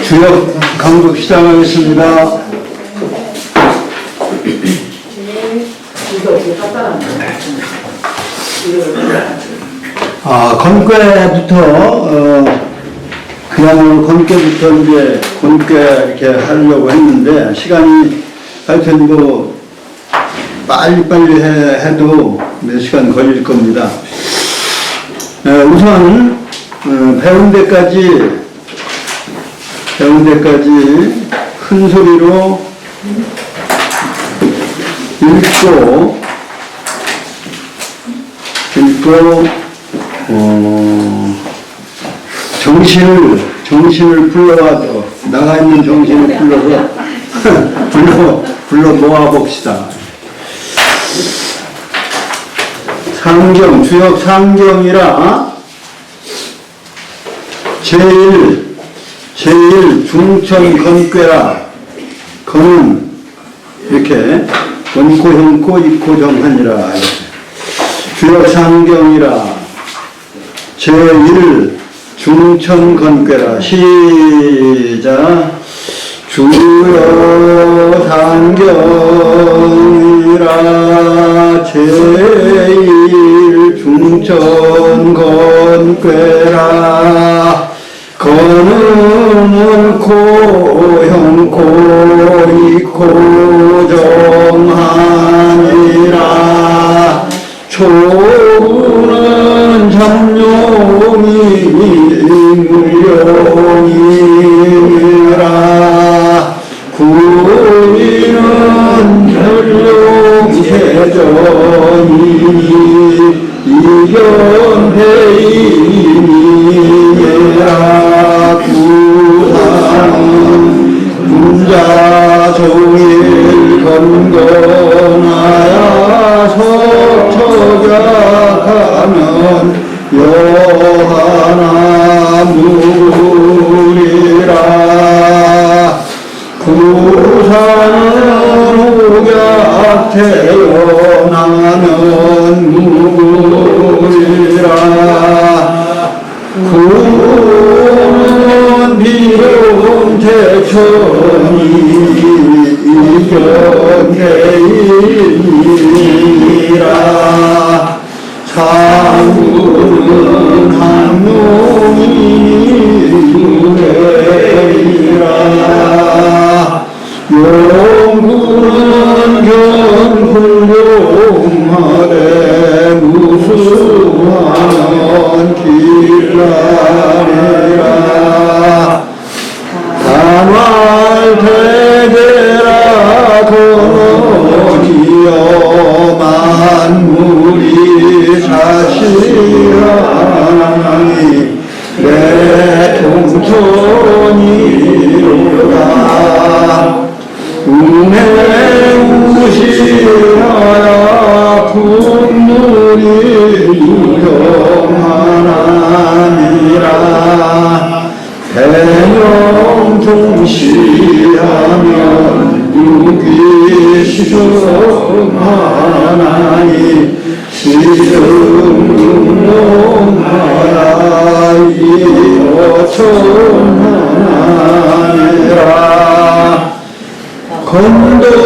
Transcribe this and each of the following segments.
주역 강독 시작하겠습니다. 건괴부터 그야말로 건괴부터 이제 건괴 이렇게 하려고 했는데 시간이 하여튼 뭐 빨리빨리 해도 몇 시간 걸릴 겁니다. 우선 배운 데까지 큰 소리로 읽고 정신을 불러와서 나가 있는 정신을 불러서 불러 모아 봅시다. 상경, 주역 상경이라 제일 중천 건괴라. 건은 이렇게 원코 형코 입코 정한이라. 주역 상경이라 제일 중천 건괴라. 시작. 주역 상경이라 제일 중천 건괴라. 건은 코 형코 이코 정한이라. 초는 잠룡이 물룡이라. 구이는 혈룡세전이 이견회인이라. 구사는 군자종일 건건하야 석척약하면 여하나 무리라. 구사는 후약 태어나면 무리라. 구는 비룡 태천이 이견대인이라. 상구는 한룡이 무례이라. 용구는 견불용하되 무수하는 길라리라. 단활대대라 건어지여 만물이 자시하니 내 통천이로다. 운해 우시하야 풍물이 유경하나니라. 대명 종시하면 유기시성하나니 시승용하야 이어천하니라. 건도변화에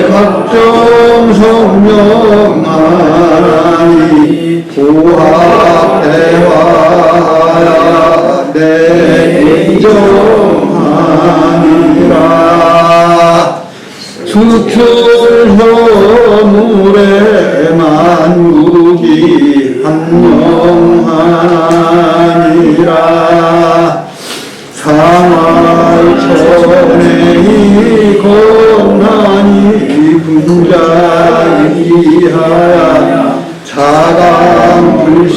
각정 성명하니 고합대화야 내인정하니라. 수출허물에 만국이 한명하니라. 상하천의 건난이 분자이하야 자강불식하나니라.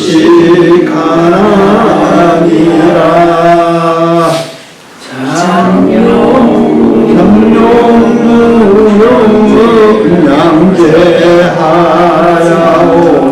잠룡무룡 양재하야오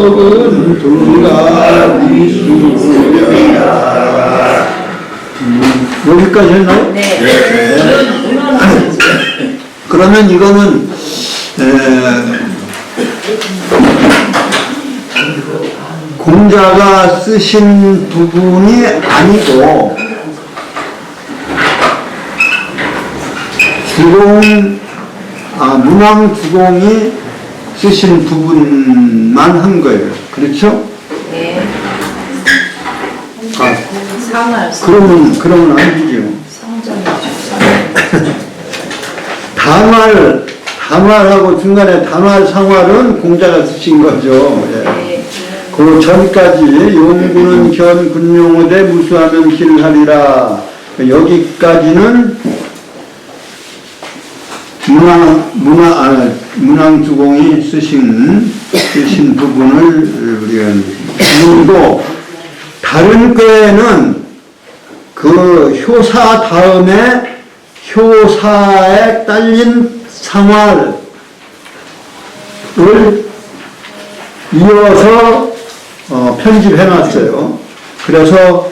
적은 두가리수야. 여기까지 했나요? 네. 그러면 이거는 공자가 쓰신 부분이 아니고 문왕주공이 쓰신 부분만 한 거예요. 그렇죠? 네. 아, 그러면 아니죠. 단활하고 중간에 단활, 상활은 공자가 쓰신 거죠. 예. 그 전까지 용구는 견 군용어대 무수하면 길하리라. 여기까지는 문왕주공이 쓰신 부분을 우리가 그리고 다른 꾀에는 그 효사 다음에 효사에 딸린 상활을 이어서 편집해 놨어요. 그래서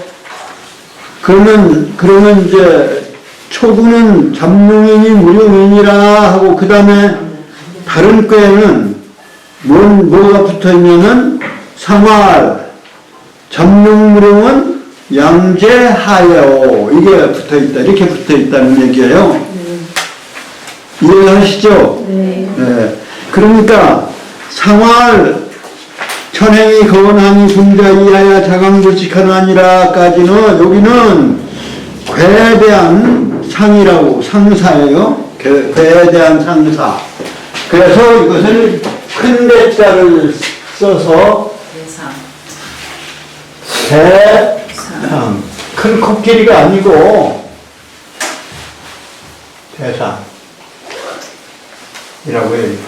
그러면 이제 초구는 잠룡이니 무룡이니라 하고 그 다음에 다른 꾀에는 뭐가 붙어있냐면 상활, 잠룡무룡은 양재하여 이게 붙어있다. 이렇게 붙어있다는 얘기예요. 이해하시죠? 네. 네. 그러니까 상활 천행이 거원하니 군자 이하야 자강불식하나니라까지는 여기는 괴에 대한 상이라고 상사예요. 괴에 대한 상사. 그래서 이것을 큰 대자를 써서 대상. 큰 코끼리가 아니고 대상이라고 해요.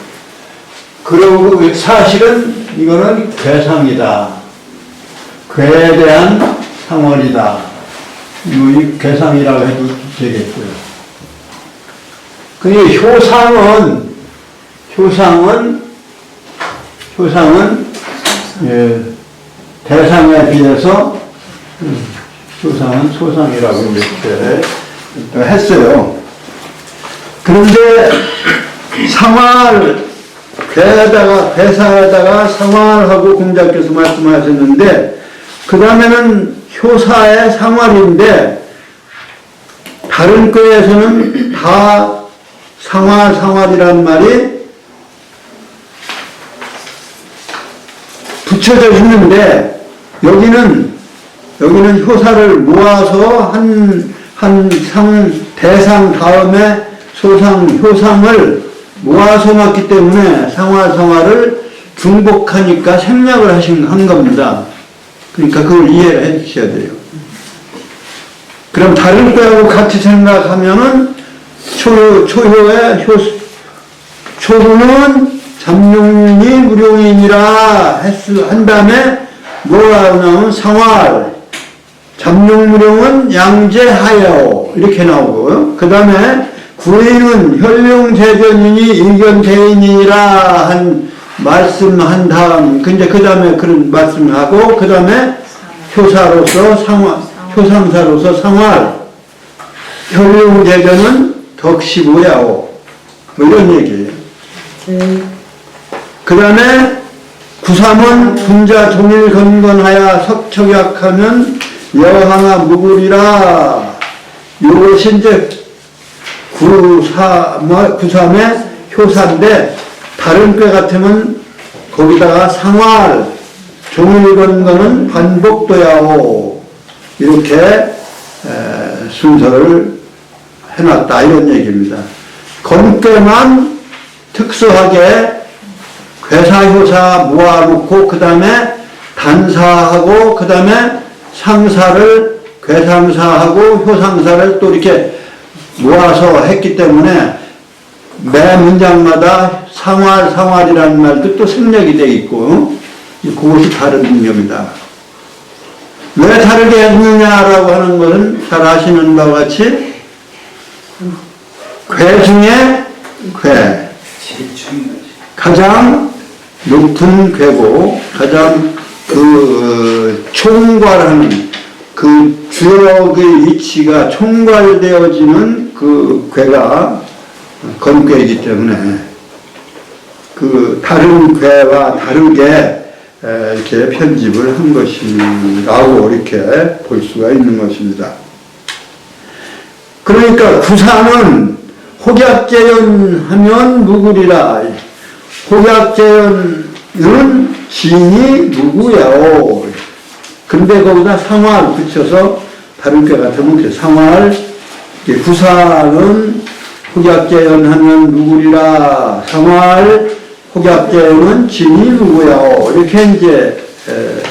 그리고 사실은 이거는 괴상이다. 괴에 대한 상월이다. 이 괴상이라고 해도 되겠고요. 근데 효상은 대상에 비해서 효상은 소상이라고 이렇게 했어요. 그런데 상활, 괴상에다가 상활하고 공자께서 말씀하셨는데, 그 다음에는 효사의 상활인데, 다른 거에서는 다 상활이라는 말이 붙여져 있는데, 여기는 효사를 모아서 대상 다음에 효상을 모아서 놨기 때문에 상활을 중복하니까 생략을 한 겁니다. 그러니까 그걸 이해를 해 주셔야 돼요. 그럼 다른 거하고 같이 생각하면은 초구는 잠룡이 무룡이니라 한 다음에 뭐가 나오면 상활, 잠룡무룡은 양재하여 이렇게 나오고요. 그 다음에 구인은 혈룡재전이니 이견대인이라 말씀한 다음, 근데 그 다음에 그런 말씀하고, 그 다음에 효상사로서 상활, 혈룡재전은 덕시고야오. 뭐 이런 얘기예요. 그 다음에 구삼은 분자 종일 건건하여 석척약하면 여항아 무구리라. 이것이 이제 구삼의 효사인데, 다른 꾀 같으면 거기다가 상활, 종일 건건은 반복도야오. 이렇게 순서를 해놨다. 이런 얘기입니다. 건꾀만 특수하게 괴사효사 모아놓고 그 다음에 단사하고 그 다음에 상사를 괴상사하고 효상사를 또 이렇게 모아서 했기 때문에 매 문장마다 상활이라는 말도 또 생략이 되어 있고 그것이 다른 의미입니다. 왜 다르게 했느냐라고 하는 것은 잘 아시는 바와 같이 괴 중에 가장 높은 궤고 가장 총괄하는 그 주역의 위치가 총괄되어지는 그 궤가 건궤이기 때문에 그 다른 궤와 다르게 이렇게 편집을 한 것이라고 이렇게 볼 수가 있는 것입니다. 그러니까 구사는 혹약재현 하면 누구리라. 혹약재현은 지인이 누구야오. 근데 거기다 상활 붙여서 다른 게 같으면 상활, 구사는 혹약재현 하면 누구리라. 상활, 혹약재현은 지인이 누구야오. 이렇게 이제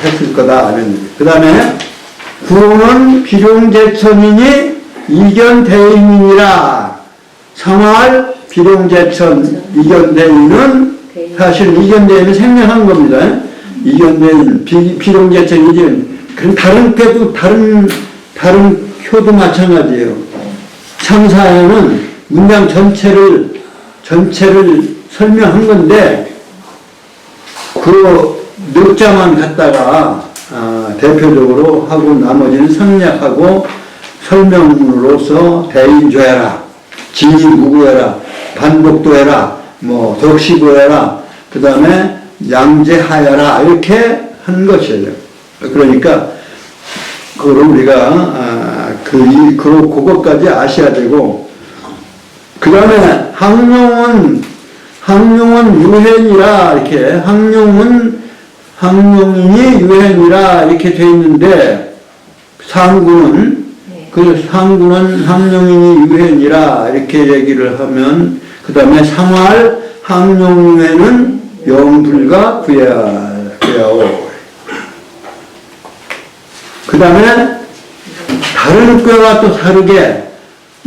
했을 거다. 그 다음에 구로는 비룡제천이니 이견대인이니라. 상활, 비룡제천, 이견대인은 사실 이견대인은 생략한 겁니다. 이견대인, 비룡제천, 이견. 그럼 다른 꾀도, 다른 효도 마찬가지예요. 창사에는 문장 전체를 설명한 건데, 그 몇 자만 갖다가, 대표적으로 하고 나머지는 생략하고 설명으로서 대인조해라, 진인무구해라, 반복도 해라, 뭐 덕시도 해라, 그 다음에 양재하여라 이렇게 한 것이에요. 그러니까 그걸 우리가 그것까지 아셔야 되고, 그 다음에 항룡은 유행이라 이렇게 항룡인이 유행이라 이렇게 돼 있는데 상구는 상구는 항룡인이 유행이라 이렇게 얘기를 하면, 그 다음에 상활 항룡유행은 영불가 구야오. 그 다음에 다른 꾀와 또 다르게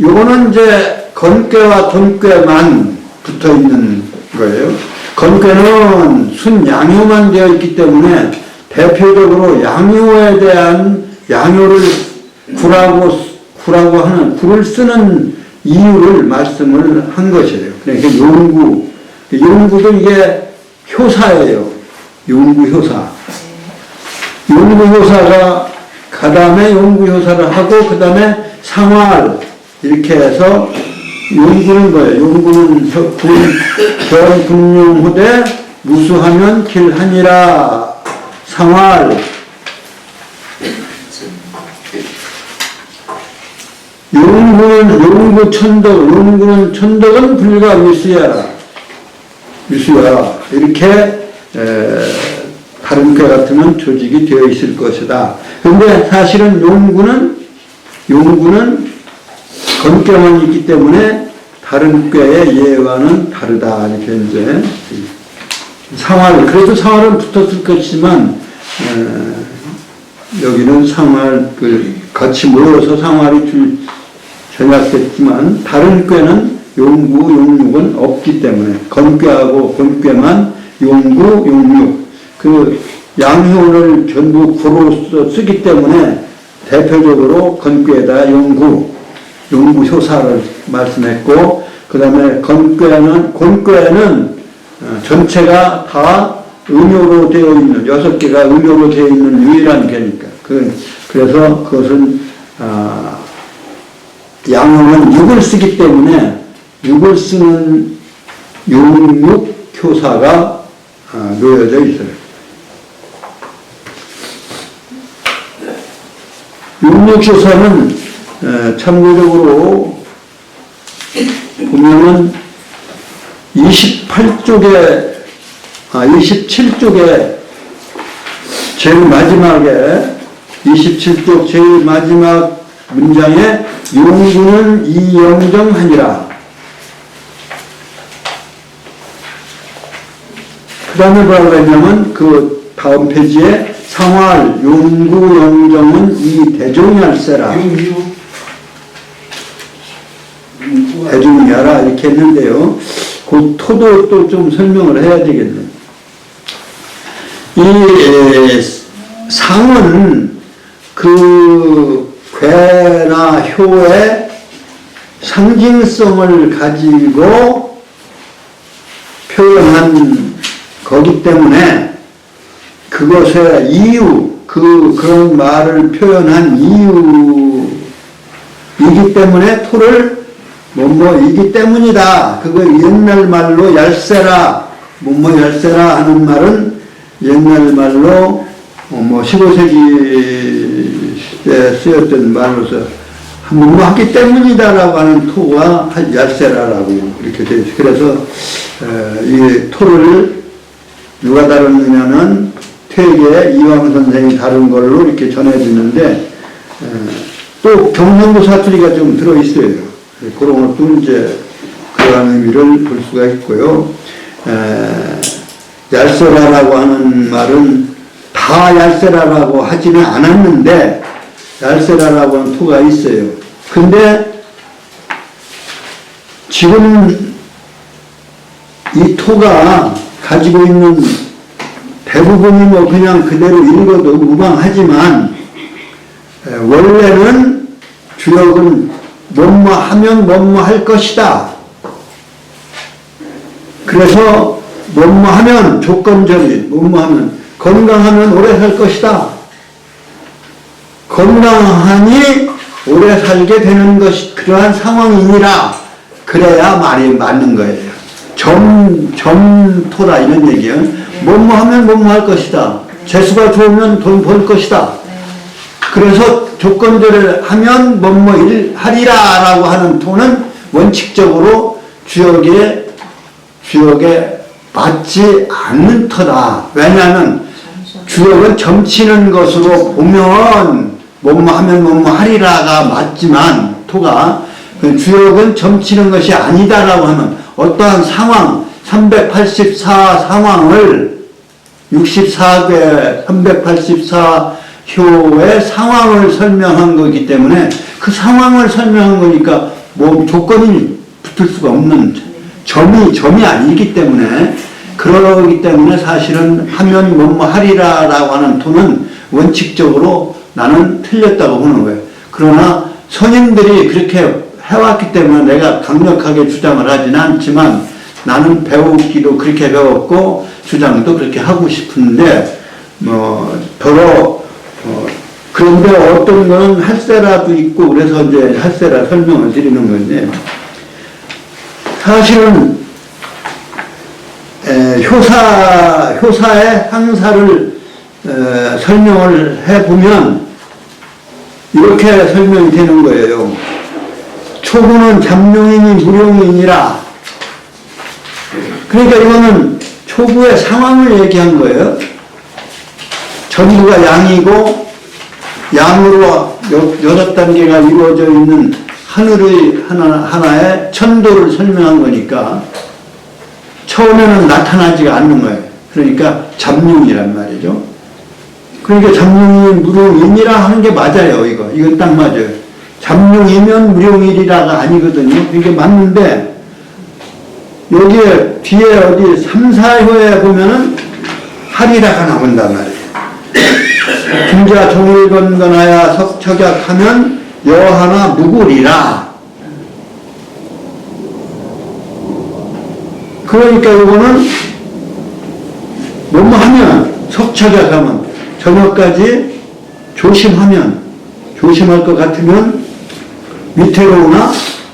요거는 이제 건꾀와 돈꾀만 붙어 있는 거예요. 건꾀는 순양효만 되어 있기 때문에 대표적으로 양효에 대한 양효를 구라고 하는 구를 쓰는 이유를 말씀을 한 것이에요. 그러니까 용구도 이게 효사예요. 용구효사. 용구효사가 그 다음에 용구효사를 하고 그 다음에 상활 이렇게 해서 용구는 뭐예요? 용구는 변분용후대 무수하면 길하니라. 상활 용구는 천덕은 불가 위수야 이렇게 다른 꾀 같으면 조직이 되어 있을 것이다. 그런데 사실은 용구는 건꾀만 있기 때문에 다른 꾀의 예와는 다르다. 이렇게 이제 그래도 상활은 붙었을 것이지만 여기는 상활을 같이 모여서 상활이 전략됐지만 다른 꾀는 용구, 용육은 없기 때문에 건꾀하고 본꾀만 용구, 용육 그 양효를 전부 구로 쓰기 때문에 대표적으로 건꾀에다 용구효사를 말씀했고, 그 다음에 곤꾀는 전체가 다 음효로 되어 있는 6개가 음효로 되어 있는 유일한 꾀니까 그래서 그것은 양효는 6을 쓰기 때문에 6을 쓰는 용육효사가 놓여져 있어요. 용육효사는 참고적으로 보면은 27쪽에 제일 마지막에 27쪽 제일 마지막 문장에 용구는 이영정하니라. 그 다음에 뭐라고 했냐면 그 다음 페이지에 상활 용구 영정은 이 대종이할세라. 대종이하라 이렇게 했는데요. 그 토도 또 좀 설명을 해야 되겠네요. 이 상은 그 괴나 효의 상징성을 가지고 표현한 거기 때문에 그것의 이유, 그런 말을 표현한 이유이기 때문에 토를 뭐뭐이기 때문이다. 그거 옛날 말로 얄세라, 뭐뭐 얄세라 하는 말은 옛날 말로 15세기 때 쓰였던 말로서 뭐뭐 하기 때문이다라고 하는 토가 얄세라라고 이렇게 되어 있어요. 그래서 이 토를 누가 다뤘느냐는 퇴계 이황 선생이 다룬 걸로 이렇게 전해지는데 또 경상도 사투리가 좀 들어있어요. 그런 것도 이제 그러한 의미를 볼 수가 있고요. 얄세라라고 하는 말은 다 얄세라라고 하지는 않았는데 얄세라라고 하는 토가 있어요. 근데 지금 이 토가 가지고 있는 대부분이 뭐 그냥 그대로 읽어도 무방하지만 원래는 주역은 뭐뭐 하면 뭐뭐 할 것이다. 그래서 뭐뭐 하면 조건절이 뭐뭐 하면 건강하면 오래 살 것이다. 건강하니 오래 살게 되는 것이 그러한 상황이니라. 그래야 말이 맞는 거예요. 점토다 이런 얘기예요. 뭐뭐 하면 뭐뭐 할 것이다. 재수가 좋으면 돈 벌 것이다. 그래서 조건들을 하면 뭐뭐 일 하리라 라고 하는 토는 원칙적으로 주역에 맞지 않는 터다. 왜냐하면 주역은 점치는 것으로 보면 뭐뭐 하면 뭐뭐 하리라가 맞지만 토가 주역은 점치는 것이 아니다라고 하면 어떠한 상황 384 상황을 64개 384효의 상황을 설명한 거기 때문에 그 상황을 설명한 거니까 뭐 조건이 붙을 수가 없는 점이 아니기 때문에 그러기 때문에 사실은 하면 뭐뭐 하리라라고 하는 토는 원칙적으로 나는 틀렸다고 보는 거예요. 그러나 선임들이 그렇게 해왔기 때문에 내가 강력하게 주장을 하지는 않지만 나는 배우기도 그렇게 배웠고 주장도 그렇게 하고 싶은데 그런데 어떤 거는 할세라도 있고 그래서 이제 할세라 설명을 드리는 건데 사실은 효사의 항사를 설명을 해보면 이렇게 설명이 되는 거예요. 초구는 잠룡이니 무룡이니라. 그러니까 이거는 초구의 상황을 얘기한 거예요. 전부가 양이고 양으로 6단계가 이루어져 있는 하늘의 하나의 천도를 설명한 거니까 처음에는 나타나지가 않는 거예요. 그러니까 잠룡이란 말이죠. 그러니까 잠룡이 무룡이니라 하는 게 맞아요. 이건 딱 맞아요. 잠룡이면 무룡이리라가 아니거든요. 이게 맞는데 여기에 뒤에 어디 3, 4호에 보면은 하리라가 나온단 말이에요. 중자 종을 건건하여 석척약하면 여하나 무구리라. 그러니까 이거는 뭐뭐 하면 석척약하면 저녁까지 조심할 것 같으면 위태로우나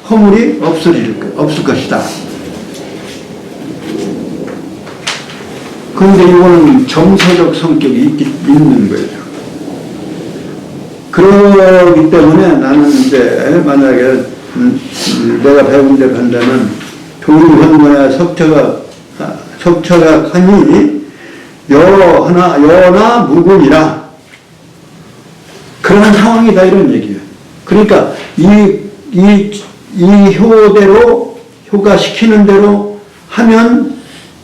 허물이 없을 것이다. 그런데 이거는 정서적 성격이 있는 거예요. 그러기 때문에 나는 이제 만약에 내가 배운 대로 한다면 종일현모야 석처가 하니 여나 무군이라 그런 상황이다 이런 얘기예요. 그러니까 이 효대로 효가 시키는 대로 하면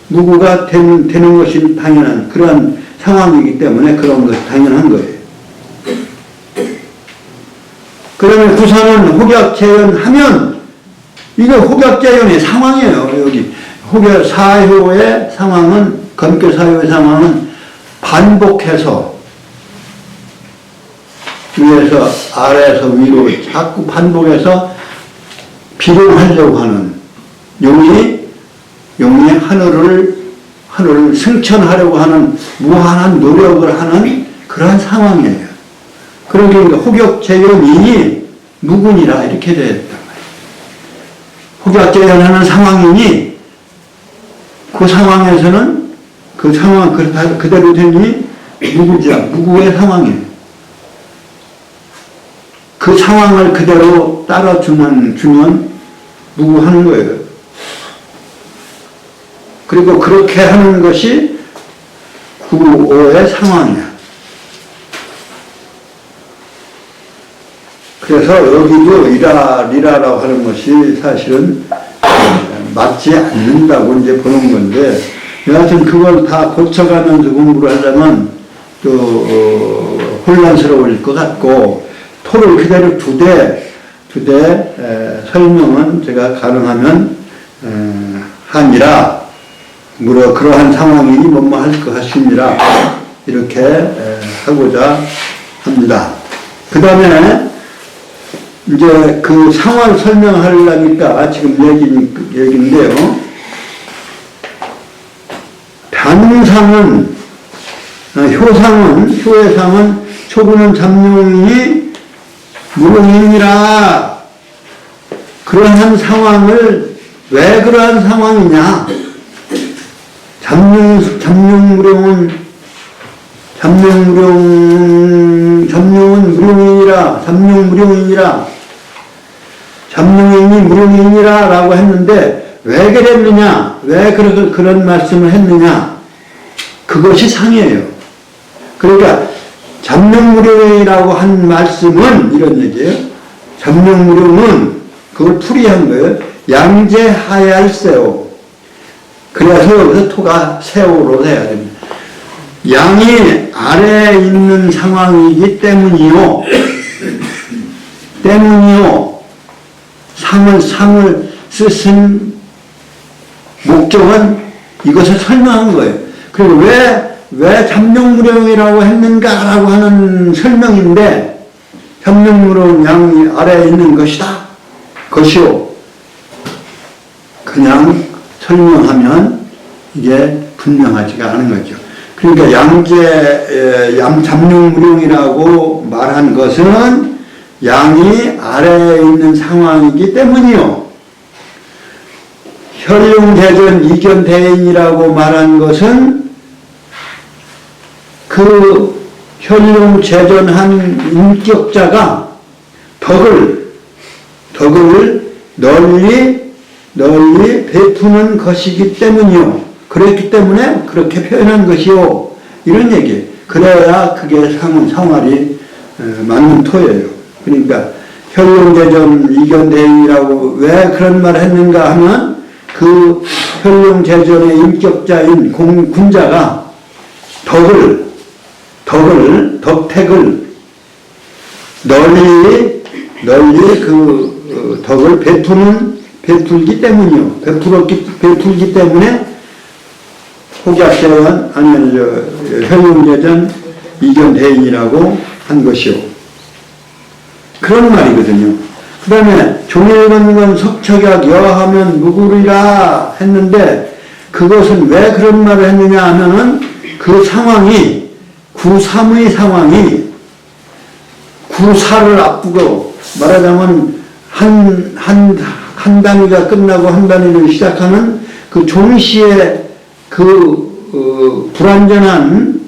누구가 되는 것이 당연한 그러한 상황이기 때문에 그런 것이 당연한 거예요. 그러면 구사는 혹약재연하면 이거 혹약재연의 상황이에요. 여기 사효의 상황은 건교사효의 상황은 반복해서 위에서 아래에서 위로 자꾸 반복해서 비룡하려고 하는 용이 하늘을 하늘을 승천하려고 하는 무한한 노력을 하는 그러한 상황이에요. 그러니까 호격제연이 무군이라 이렇게 되어 있단 말이에요. 호격제연하는 상황이니 그 상황에서는 그 상황 그대로 되니 무구의 상황이에요. 그 상황을 그대로 주면 무구하는 거예요. 그리고 그렇게 하는 것이 구오의 상황이야. 그래서 여기도 리라라고 하는 것이 사실은 맞지 않는다고 이제 보는 건데, 여하튼 그걸 다 고쳐가면서 공부를 하려면 또 혼란스러울 것 같고, 토를 그대로 두되 설명은 제가 가능하면 하니라, 물어 그러한 상황이니 뭐뭐 할 것 같습니다. 이렇게 하고자 합니다. 그 다음에 이제 그 상황을 설명하려니까 지금 얘기인데요. 단상은, 효의상은 초구는 잠룡이니 무릉이니라. 그러한 상황을 왜 그러한 상황이냐? 잠룡은 무룡이니라 라고 했는데 왜 그랬느냐? 왜 그런 말씀을 했느냐? 그것이 상이에요. 그러니까 잠룡무룡이라고 한 말씀은 이런 얘기예요. 잠룡무룡은 그걸 풀이한 거예요. 양재하얄세오. 그래서 여기서 토가 세오로 돼야 됩니다. 양이 아래에 있는 상황이기 때문이요. 상을 쓰신 목적은 이것을 설명한 거예요. 그리고 왜 잠룡무룡이라고 했는가라고 하는 설명인데, 잠룡무룡 양이 아래에 있는 것이요. 그냥 설명하면 이게 분명하지가 않은 거죠. 그러니까 잠룡무룡이라고 말한 것은 양이 아래에 있는 상황이기 때문이요. 현룡대전 이견대인이라고 말한 것은 그 현룡제전한 인격자가 덕을 널리 베푸는 것이기 때문이요. 그렇기 때문에 그렇게 표현한 것이요. 이런 얘기. 그래야 그게 상활이 맞는 토예요. 그러니까 현룡제전 이견대인이라고 왜 그런 말을 했는가 하면 그 현룡제전의 인격자인 군자가 덕택을 널리 그 덕을 베풀기 때문이요. 베풀기 때문에 호기학제원 아니면 현룡제전 이견대인이라고 한 것이요. 그런 말이거든요. 그 다음에 종일건건 석척약 여하면 무구리라 했는데 그것은 왜 그런 말을 했느냐 하면은 그 상황이 구삼의 상황이 구사를 앞두고 말하자면 한 단위가 끝나고 한 단위를 시작하는 그 종시의 불완전한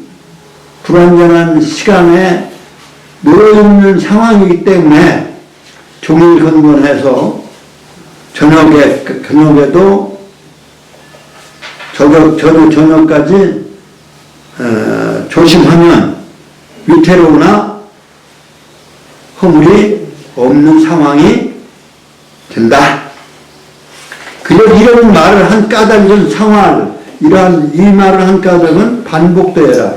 시간에 놓여있는 상황이기 때문에 종일건건해서 저녁에도 저녁까지 조심하면 위태로우나 허물이 없는 상황이 된다. 이런 말을 한 까닭은 이 말을 한 까닭은 반복되어라.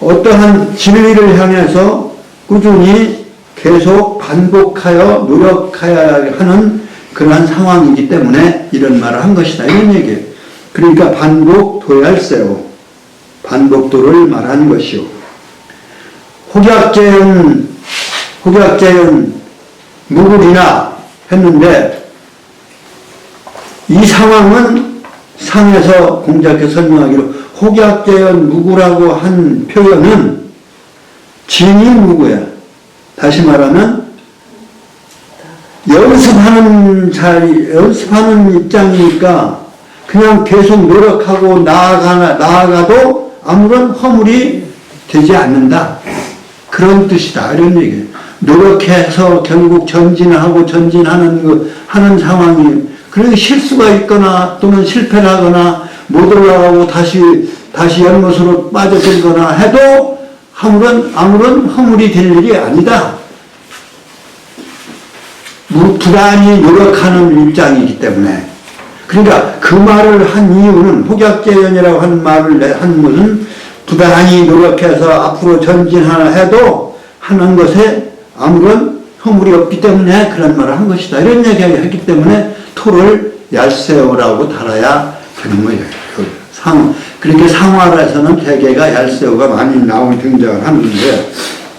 어떠한 진리를 향해서 꾸준히 계속 반복하여 노력해야 하는 그러한 상황이기 때문에 이런 말을 한 것이다. 이런 얘기예요. 그러니까 반복도얄세요. 반복도를 말하는 것이요. 혹약제연 무구리나 했는데 이 상황은 상에서 공작해 설명하기로 혹약재현 무구라고 한 표현은 진이 무구야. 다시 말하면 연습하는 입장이니까 그냥 계속 노력하고 나아가도 아무런 허물이 되지 않는다. 그런 뜻이다. 이런 얘기예요. 노력해서 결국 전진하고 하는 상황이, 그러니 실수가 있거나 또는 실패를 하거나 못 올라가고 다시 연못으로 빠져들거나 해도 아무런 허물이 될 일이 아니다. 부단히 노력하는 입장이기 때문에. 그러니까 그 말을 한 이유는, 혹약재현이라고 한 말을 한 것은 부단히 노력해서 앞으로 전진하나 해도 하는 것에 아무런 허물이 없기 때문에 그런 말을 한 것이다. 이런 얘기를 했기 때문에 토를 얄새우라고 달아야 되는 거예요. 그렇게 상화에서는 대개가 얄새우가 많이 등장을 하는데,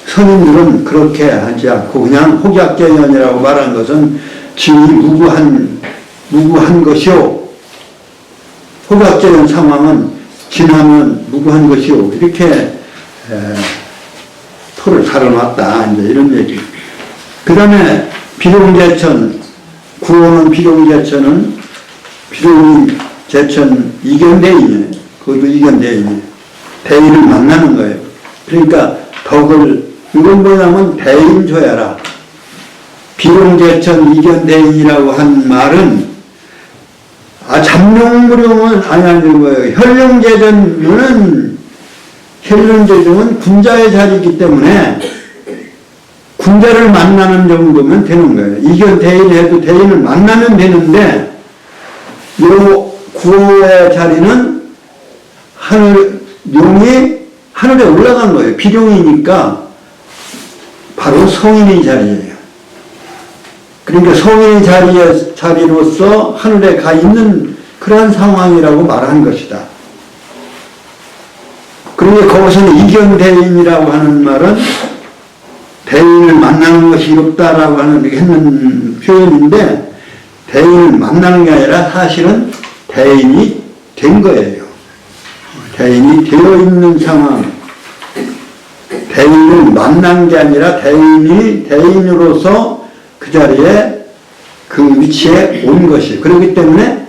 선임들은 그렇게 하지 않고 그냥 혹약재현이라고 말한 것은 진이 무구한 것이요. 혹약재현 상황은 진하면 무구한 것이요. 이렇게 토를 달아놨다. 이제 이런 얘기. 그 다음에 비룡제천, 구호는 비룡제천 이견대인이에요. 그것도 이견대인이에요. 대인을 만나는 거예요. 그러니까 이건 뭐냐면 대인조야라. 비룡제천 이견대인이라고 한 말은 잠룡무룡은 아니는 거예요. 혈룡제정은 군자의 자리이기 때문에 군자를 만나는 정도면 되는 거예요. 이견대인을 해도 대인을 만나면 되는데, 요 구호의 자리는 용이 하늘에 올라간 거예요. 비룡이니까 바로 성인의 자리예요. 그러니까 성인의 자리로서 하늘에 가 있는 그러한 상황이라고 말한 것이다. 그러니까 거기서는 이견대인이라고 하는 말은 대인을 만나는 것이 이롭다라고 했는 표현인데, 대인을 만나는 게 아니라 사실은 대인이 된 거예요. 대인이 되어 있는 상황. 대인을 만난 게 아니라 대인으로서 그 자리에 그 위치에 온 것이. 그렇기 때문에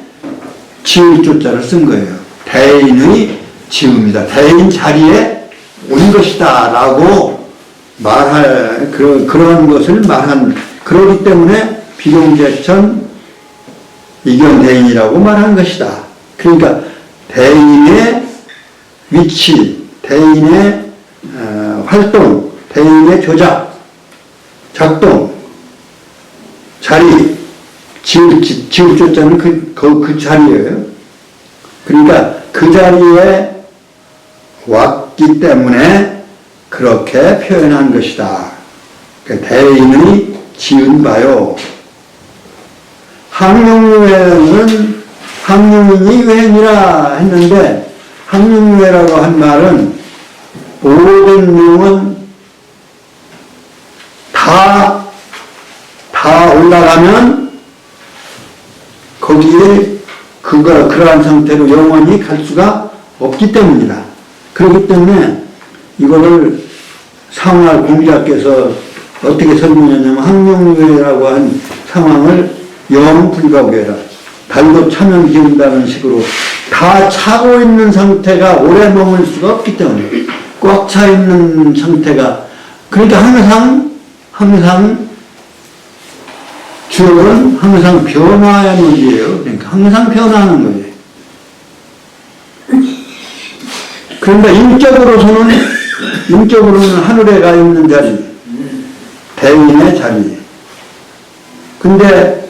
지을 조자를 쓴 거예요. 대인의 지음이다. 대인 자리에 온 것이다. 라고 그런 것을 그러기 때문에 비룡제천 이견대인이라고 말한 것이다. 그러니까 대인의 위치, 대인의 활동, 대인의 작동, 자리, 지을 조자는 그 자리예요. 그러니까 그 자리에 왔기 때문에 그렇게 표현한 것이다. 그러니까 대인의 지은 바요. 항룡유회는 항룡인이 유행이라 했는데, 항룡유회라고 한 말은 모든 용은 다 올라가면 거기에 그러한 상태로 영원히 갈 수가 없기 때문이다. 그렇기 때문에 이거를 상화 공자께서 어떻게 설명했냐면, 항룡유회라고 한 상황을 영불가구해라. 달도 차면 기운다는 식으로 다 차고 있는 상태가 오래 머물 수가 없기 때문에, 꽉 차 있는 상태가, 그러니까 항상 주역은 항상 변화의 문제예요. 그러니까 항상 변화하는 거예요. 그러니까 인격으로는 하늘에 가 있는 자리, 대인의 자리. 근데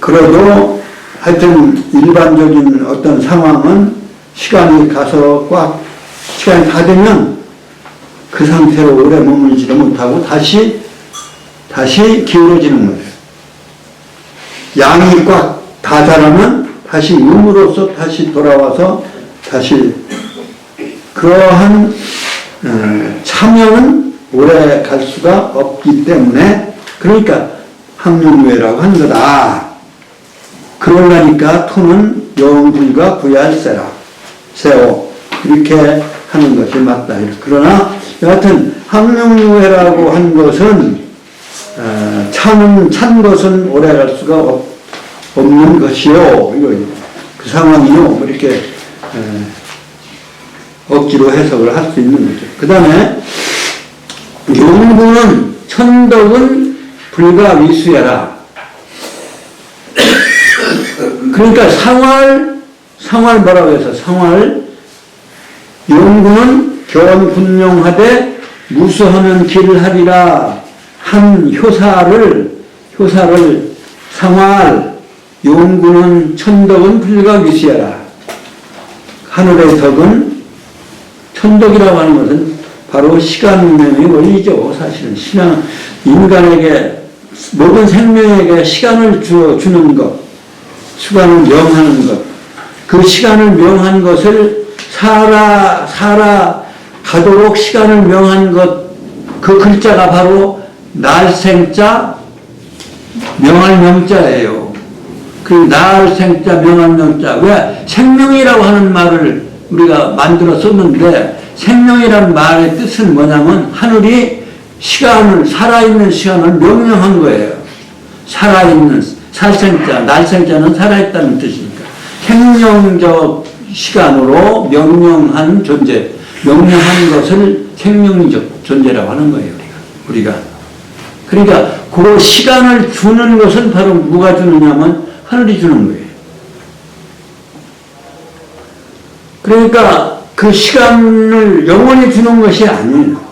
그래도 하여튼 일반적인 어떤 상황은 시간이 다 되면 그 상태로 오래 머물지도 못하고 다시 기울어지는 거예요. 양이 꽉 다 자라면 다시 음으로써 다시 돌아와서 다시 그러한 참여는 오래 갈 수가 없기 때문에, 그러니까 항룡유회라고 한 거다. 그러려니까 토는 영불과 구야세라. 세오. 이렇게 하는 것이 맞다. 그러나 여하튼 학명유해라고 한 것은 찬 것은 오래갈 수가 없는 것이요. 이거 그 상황이요. 뭐 이렇게 억지로 해석을 할 수 있는 거죠. 그 다음에 용구는 천덕은 불가 위수야라. 그러니까 상활 뭐라고 해서 상활 용구는 교훈분명하되 무수하는 길을 하리라 한 효사를 상활 용구는 천덕은 불가 위수야라. 하늘의 덕은 천덕이라고 하는 것은 바로 시간명의 원리죠. 사실은 인간에게 모든 생명에게 시간을 주는 것, 시간을 명하는 것, 그 시간을 명한 것을 살아가도록 시간을 명한 것, 그 글자가 바로 날생자, 명할 명자예요. 그 날생자, 명할 명자. 왜? 생명이라고 하는 말을 우리가 만들어 썼는데, 생명이라는 말의 뜻은 뭐냐면, 하늘이 살아있는 시간을 명령한 거예요. 살생자, 날생자는 살아있다는 뜻이니까. 생명적 시간으로 명령한 존재, 명령한 것을 생명적 존재라고 하는 거예요, 우리가. 그러니까 그 시간을 주는 것은 바로 누가 주느냐면 하늘이 주는 거예요. 그러니까 그 시간을 영원히 주는 것이 아니에요.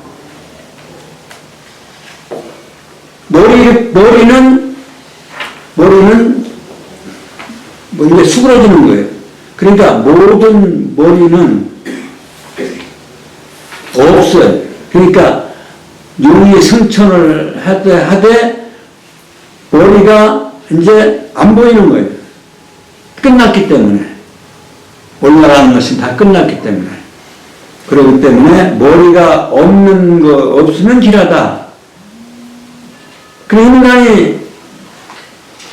머리는 뭐 이게 수그러지는 거예요. 그러니까 모든 머리는 없어요. 그러니까 용이 승천을 하되 머리가 이제 안 보이는 거예요. 끝났기 때문에. 올라가는 것이 다 끝났기 때문에. 그렇기 때문에 머리가 없으면 길하다. 그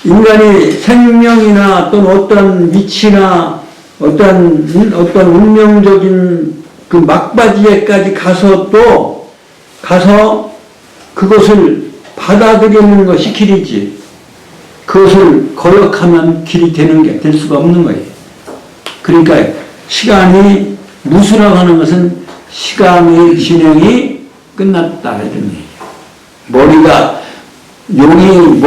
인간이 생명이나 또는 어떤 위치나 어떤 운명적인 그 막바지에까지 가서 그것을 받아들이는 것이 길이지. 그것을 거역하면 길이 될 수가 없는 거예요. 그러니까 시간이 무수라고 하는 것은 시간의 진행이 끝났다 이런 얘기예요. 용이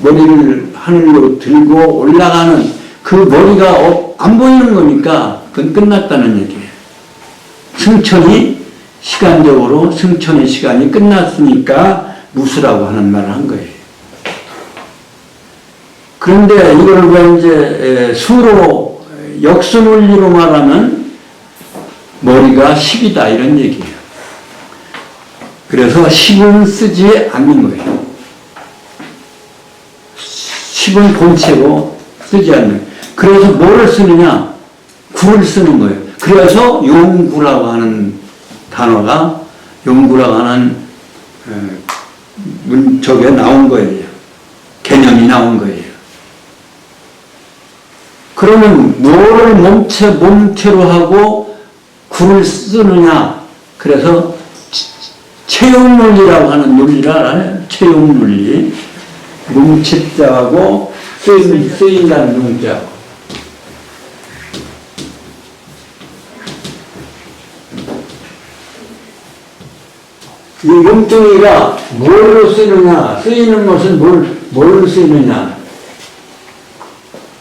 머리를 하늘로 들고 올라가는 그 머리가 안 보이는 거니까 그건 끝났다는 얘기예요. 시간적으로 승천의 시간이 끝났으니까 무수라고 하는 말을 한 거예요. 그런데 이걸 왜 이제 수로 역순원리로 말하면 머리가 10이다 이런 얘기예요. 그래서 10은 쓰지 않는 거예요. 10은 본체로 쓰지 않는 거예요. 그래서 뭐를 쓰느냐? 구를 쓰는 거예요. 그래서 용구라고 하는 단어가 용구라고 하는 문적에 나온 거예요. 개념이 나온 거예요. 그러면 뭐를 몸체로 하고 구를 쓰느냐? 그래서 채용논리라고 하는 논리를 알아요. 채용논리. 뭉치자하고 쓰인다는 뭉자하고. 이 몸뚱이가 뭘로 쓰느냐? 쓰이는 것은 뭘로 쓰느냐?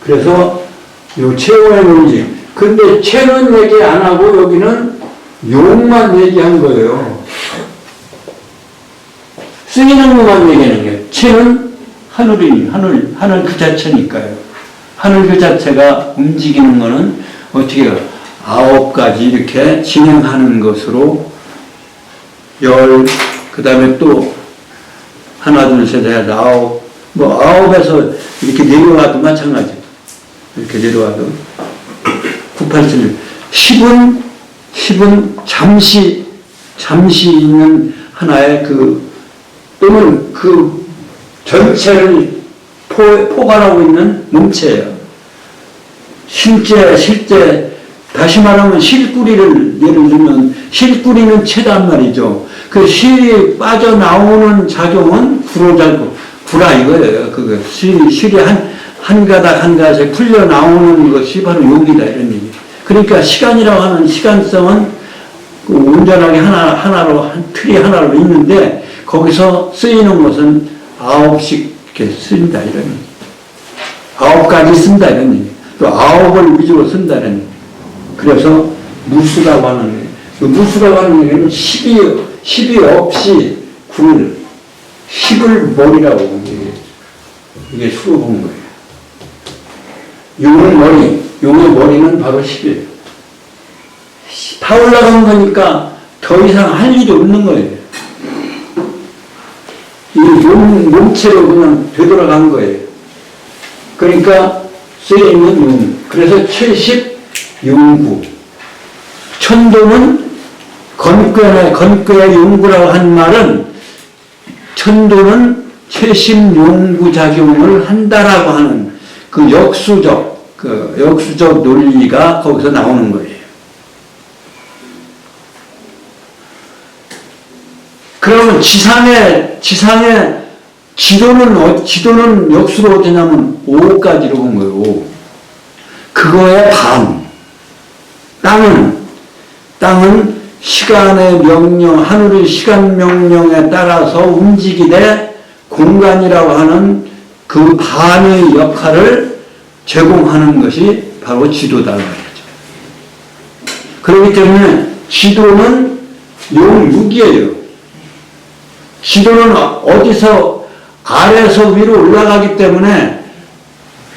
그래서 이 채용의 논리. 근데 채는 얘기 안 하고 여기는 용만 얘기한 거예요. 쓰이는 것만 얘기하는 거예요. 채는 하늘 그 자체니까요. 하늘 그 자체가 움직이는 거는 어떻게 해요? 9가지 이렇게 진행하는 것으로 그 다음에 또 하나, 둘, 셋, 넷, 9, 9에서 이렇게 내려와도 마찬가지. 이렇게 내려와도 9, 8, 7, 10은 잠시 있는 하나의 또는 그 전체를 포괄하고 있는 몸체예요. 실제 다시 말하면 실뿌리를 예를 들면 실뿌리는 체단 말이죠. 그 실이 빠져나오는 작용은 구라 이거예요. 그 실이 한 가닥 한 가닥 풀려 나오는 것이 바로 용이다 이런 얘기. 그러니까 시간이라고 하는 시간성은 온전하게 하나로 틀이 하나로 있는데 거기서 쓰이는 것은 9씩 이렇게 쓴다 이런 얘기. 9가지 쓴다 이런 얘기. 또 9을 위주로 쓴다 이런 얘기. 그래서 무수라고 하는 거예요. 그 무수라고 하는 얘기는 10이 없이 10을 머리라고 이게 수로 본 거예요. 용의 머리는 바로 10이에요. 다 올라간 거니까 더 이상 할 일이 없는 거예요. 이 몸체로 그냥 되돌아간 거예요. 그러니까 쓰여있는 용. 그래서 70용구. 천도는 건괴의 용구라고 한 말은 천도는 최심용구 작용을 한다라고 하는 그 역수적 논리가 거기서 나오는 거예요. 그러면 지상의 지도는 역수로 어디냐면 5까지로 본 거예요. 5. 그거의 반. 땅은 시간의 명령, 하늘의 시간 명령에 따라서 움직이되 공간이라고 하는 그 반의 역할을 제공하는 것이 바로 지도다 말이죠. 그렇기 때문에 지도는 용6이에요. 지도는 어디서 아래에서 위로 올라가기 때문에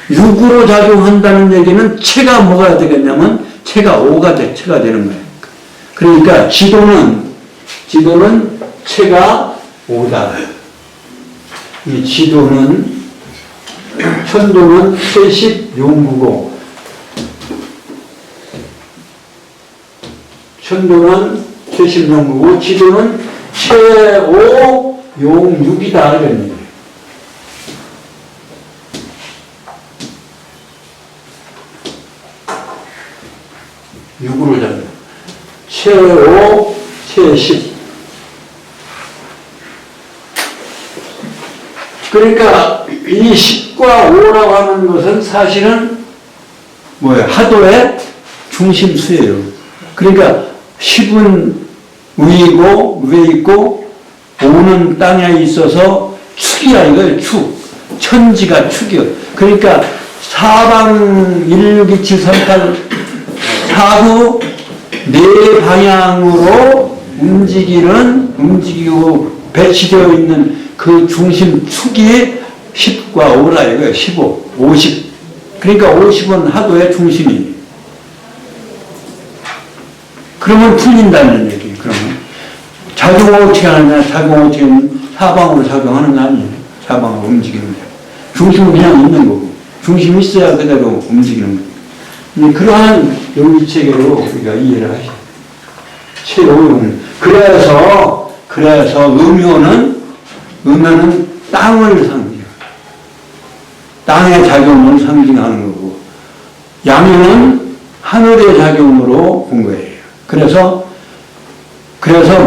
6으로 작용한다는 얘기는 체가 뭐가 되겠냐면 체가 5가 되는 거예요. 그러니까 지도는 체가 5다. 이 지도는 천도는 70용구고 천도는 70용구고 지도는 최5용육이다 이런 얘기예요. 육으로 잡는 최5, 최10. 그러니까 이 10과 5라고 하는 것은 사실은 뭐예요? 하도의 중심수예요. 그러니까 10은 위에 있고 5는 땅에 있어서 축이야 이거예요. 축. 천지가 축이요. 그러니까 사방 1, 6, 2, 7, 3, 8 사구 네 방향으로 움직이고 배치되어 있는 그 중심 축이 10과 5라 이거예요. 15, 50. 그러니까 50은 하도의 중심이. 그러면 풀린다는 얘기. 그러면 작용을 어떻게 하느냐? 작용을 어떻게 사방으로 작용하는 거 아니에요. 사방으로 움직이는 거예요. 중심은 그냥 있는 거고. 중심이 있어야 그대로 움직이는 거예요. 그러한 용리체계로 우리가 이해를 하시죠. 최고용. 그래서 음효는 땅을 상징해요. 땅의 작용을 상징하는 거고, 양효는 하늘의 작용으로 본 거예요. 그래서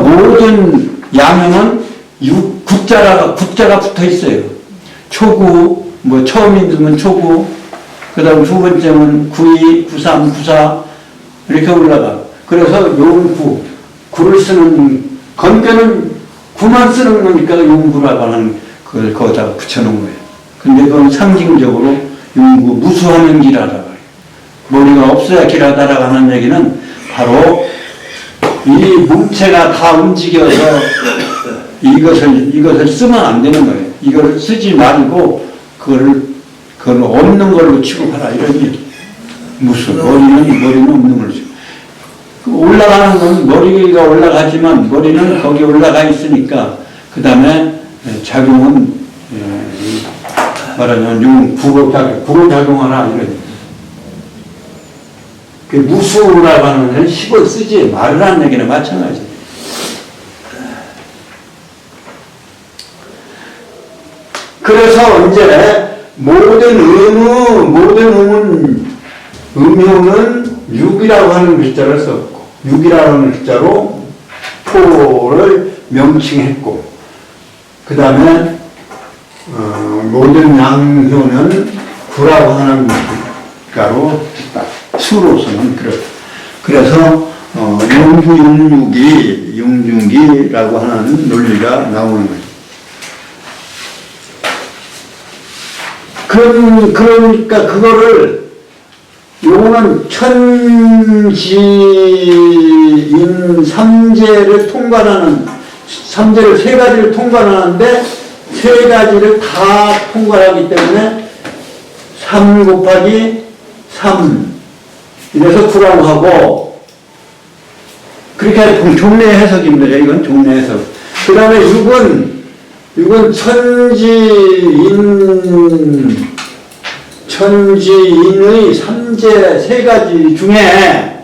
모든 양효는 국자가 붙어 있어요. 초구, 처음이면 초구, 그 다음 두 번째는 92, 93, 94, 이렇게 올라가. 그래서 용구, 구를 쓰는, 건배는 구만 쓰는 거니까 용구라고 하는 그걸 거기다 붙여놓은 거예요. 근데 그건 상징적으로 용구, 무수하는 길하다. 머리가 없어야 길하다라고 하는 얘기는 바로 이 몸체가 다 움직여서 이것을 쓰면 안 되는 거예요. 이걸 쓰지 말고 그걸 없는 걸로 취급하라 이런 얘기. 머리는 없는 걸로 취급. 올라가는 건 머리가 올라가지만 머리는 거기 올라가 있으니까 그 다음에 작용은 말하자면 구로 작용하라 이런 얘기. 그 무수라고 하는 건 10을 쓰지 말라는 얘기는 마찬가지예요. 그래서 이제 모든 음효는 육이라고 하는 글자를 썼고, 육이라고 하는 글자로 토를 명칭했고, 그 다음에 모든 양효는 구라고 하는 글자로 수로서는 그래서 용육이라고 하는 논리가 나오는 거죠. 그러니까 그거를 요거는 천지인 삼재를 통과하는, 삼재를 세 가지를 통과하는데 세 가지를 다 통과하기 때문에 3 곱하기 3 이래서 9라고 하고, 그렇게 종래 해석입니다. 이건 종래 해석. 그 다음에 6은 천지인의 삼재 세 가지 중에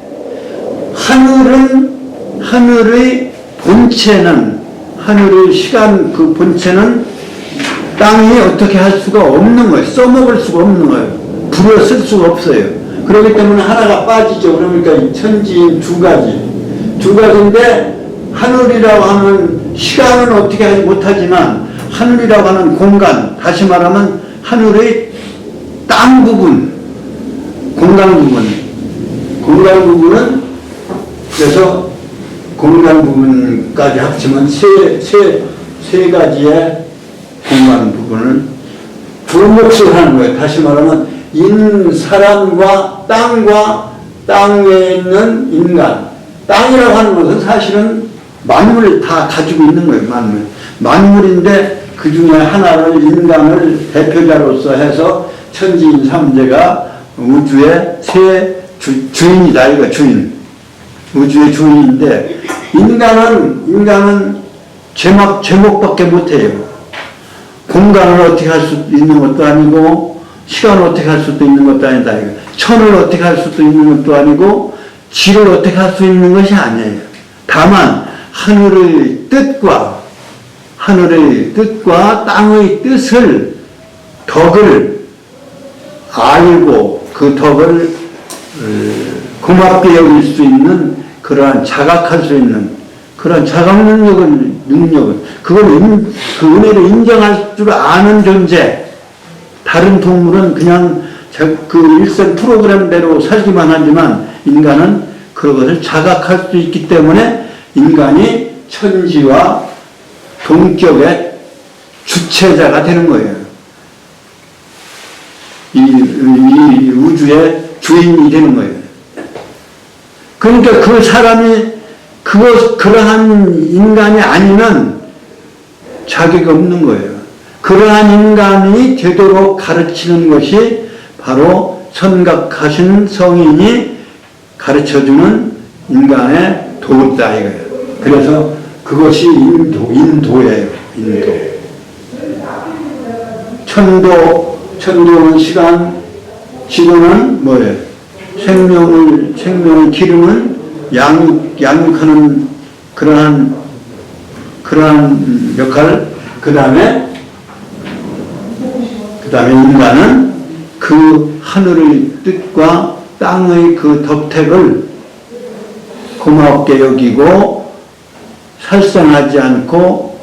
하늘의 본체는, 하늘의 시간 그 본체는 땅이 어떻게 할 수가 없는 거예요. 써먹을 수가 없는 거예요. 불어 쓸 수가 없어요. 그렇기 때문에 하나가 빠지죠. 그러니까 천지인 두 가지인데, 하늘이라고 하는 시간은 어떻게 하지 못하지만 하늘이라고 하는 공간, 다시 말하면 하늘의 땅 부분, 공간 부분은 그래서 공간 부분까지 합치면 세 가지의 공간 부분을 두 몫을 하는 거예요. 다시 말하면 사람과 땅 외에 있는 인간. 땅이라고 하는 것은 사실은 만물을 다 가지고 있는 거예요. 만물인데 그 중에 하나를, 인간을 대표자로서 해서 천지인 삼재가 우주의 주인이다. 이거 주인. 우주의 주인인데, 인간은 제목밖에 못해요. 공간을 어떻게 할 수 있는 것도 아니고, 시간을 어떻게 할 수도 있는 것도 아니다. 천을 어떻게 할 수도 있는 것도 아니고, 지를 어떻게 할 수 있는 것이 아니에요. 다만 하늘의 뜻과 땅의 뜻을, 덕을 알고 그 덕을 고맙게 여길 수 있는, 그러한 자각할 수 있는 그런 자각 능력을 그걸 그 은혜를 인정할 줄 아는 존재. 다른 동물은 그냥 그 일생 프로그램대로 살기만 하지만 인간은 그것을 자각할 수 있기 때문에 인간이 천지와 동격의 주체자가 되는 거예요. 이 우주의 주인이 되는 거예요. 그러니까 그 사람이 그러한 인간이 아니면 자격이 없는 거예요. 그러한 인간이 되도록 가르치는 것이 바로 선각하신 성인이 가르쳐주는 인간의 도다 이거예요. 그래서 그것이 인도예요. 천도는 시간, 지도는 뭐예요? 생명을 기르는 양육하는 그러한 역할. 그 다음에 인간은 그 하늘의 뜻과 땅의 그 덕택을 고맙게 여기고 살상하지 않고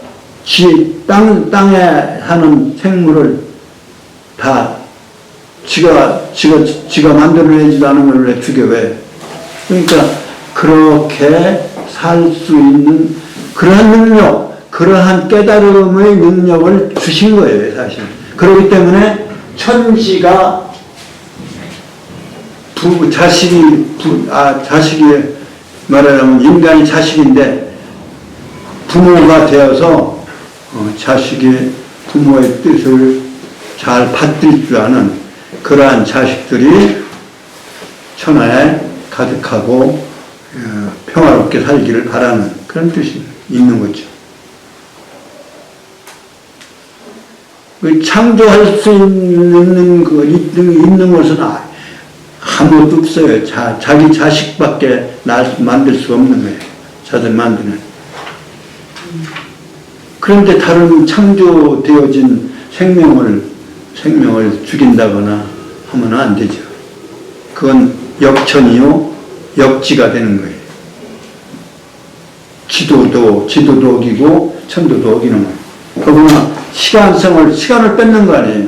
땅에 사는 생물을 다 지가 만들어내지도 않은 걸 왜 죽여 왜? 그러니까 그렇게 살 수 있는 그러한 능력, 그러한 깨달음의 능력을 주신 거예요, 사실. 그렇기 때문에 천지가 자식이 말하자면 인간이 자식인데 부모가 되어서 자식이 부모의 뜻을 잘 받들 줄 아는 그러한 자식들이 천하에 가득하고 평화롭게 살기를 바라는 그런 뜻이 있는 거죠. 창조할 수 있는 것은 아무것도 없어요. 자기 자식밖에 만들 수가 없는 거예요. 자들 만드는. 그런데 다른 창조되어진 생명을 생명을 죽인다거나 하면 안 되죠. 그건 역천이요, 역지가 되는 거예요. 지도도 어기고 천도도 어기는 거예요. 그러나 시간을 뺏는 거 아니에요.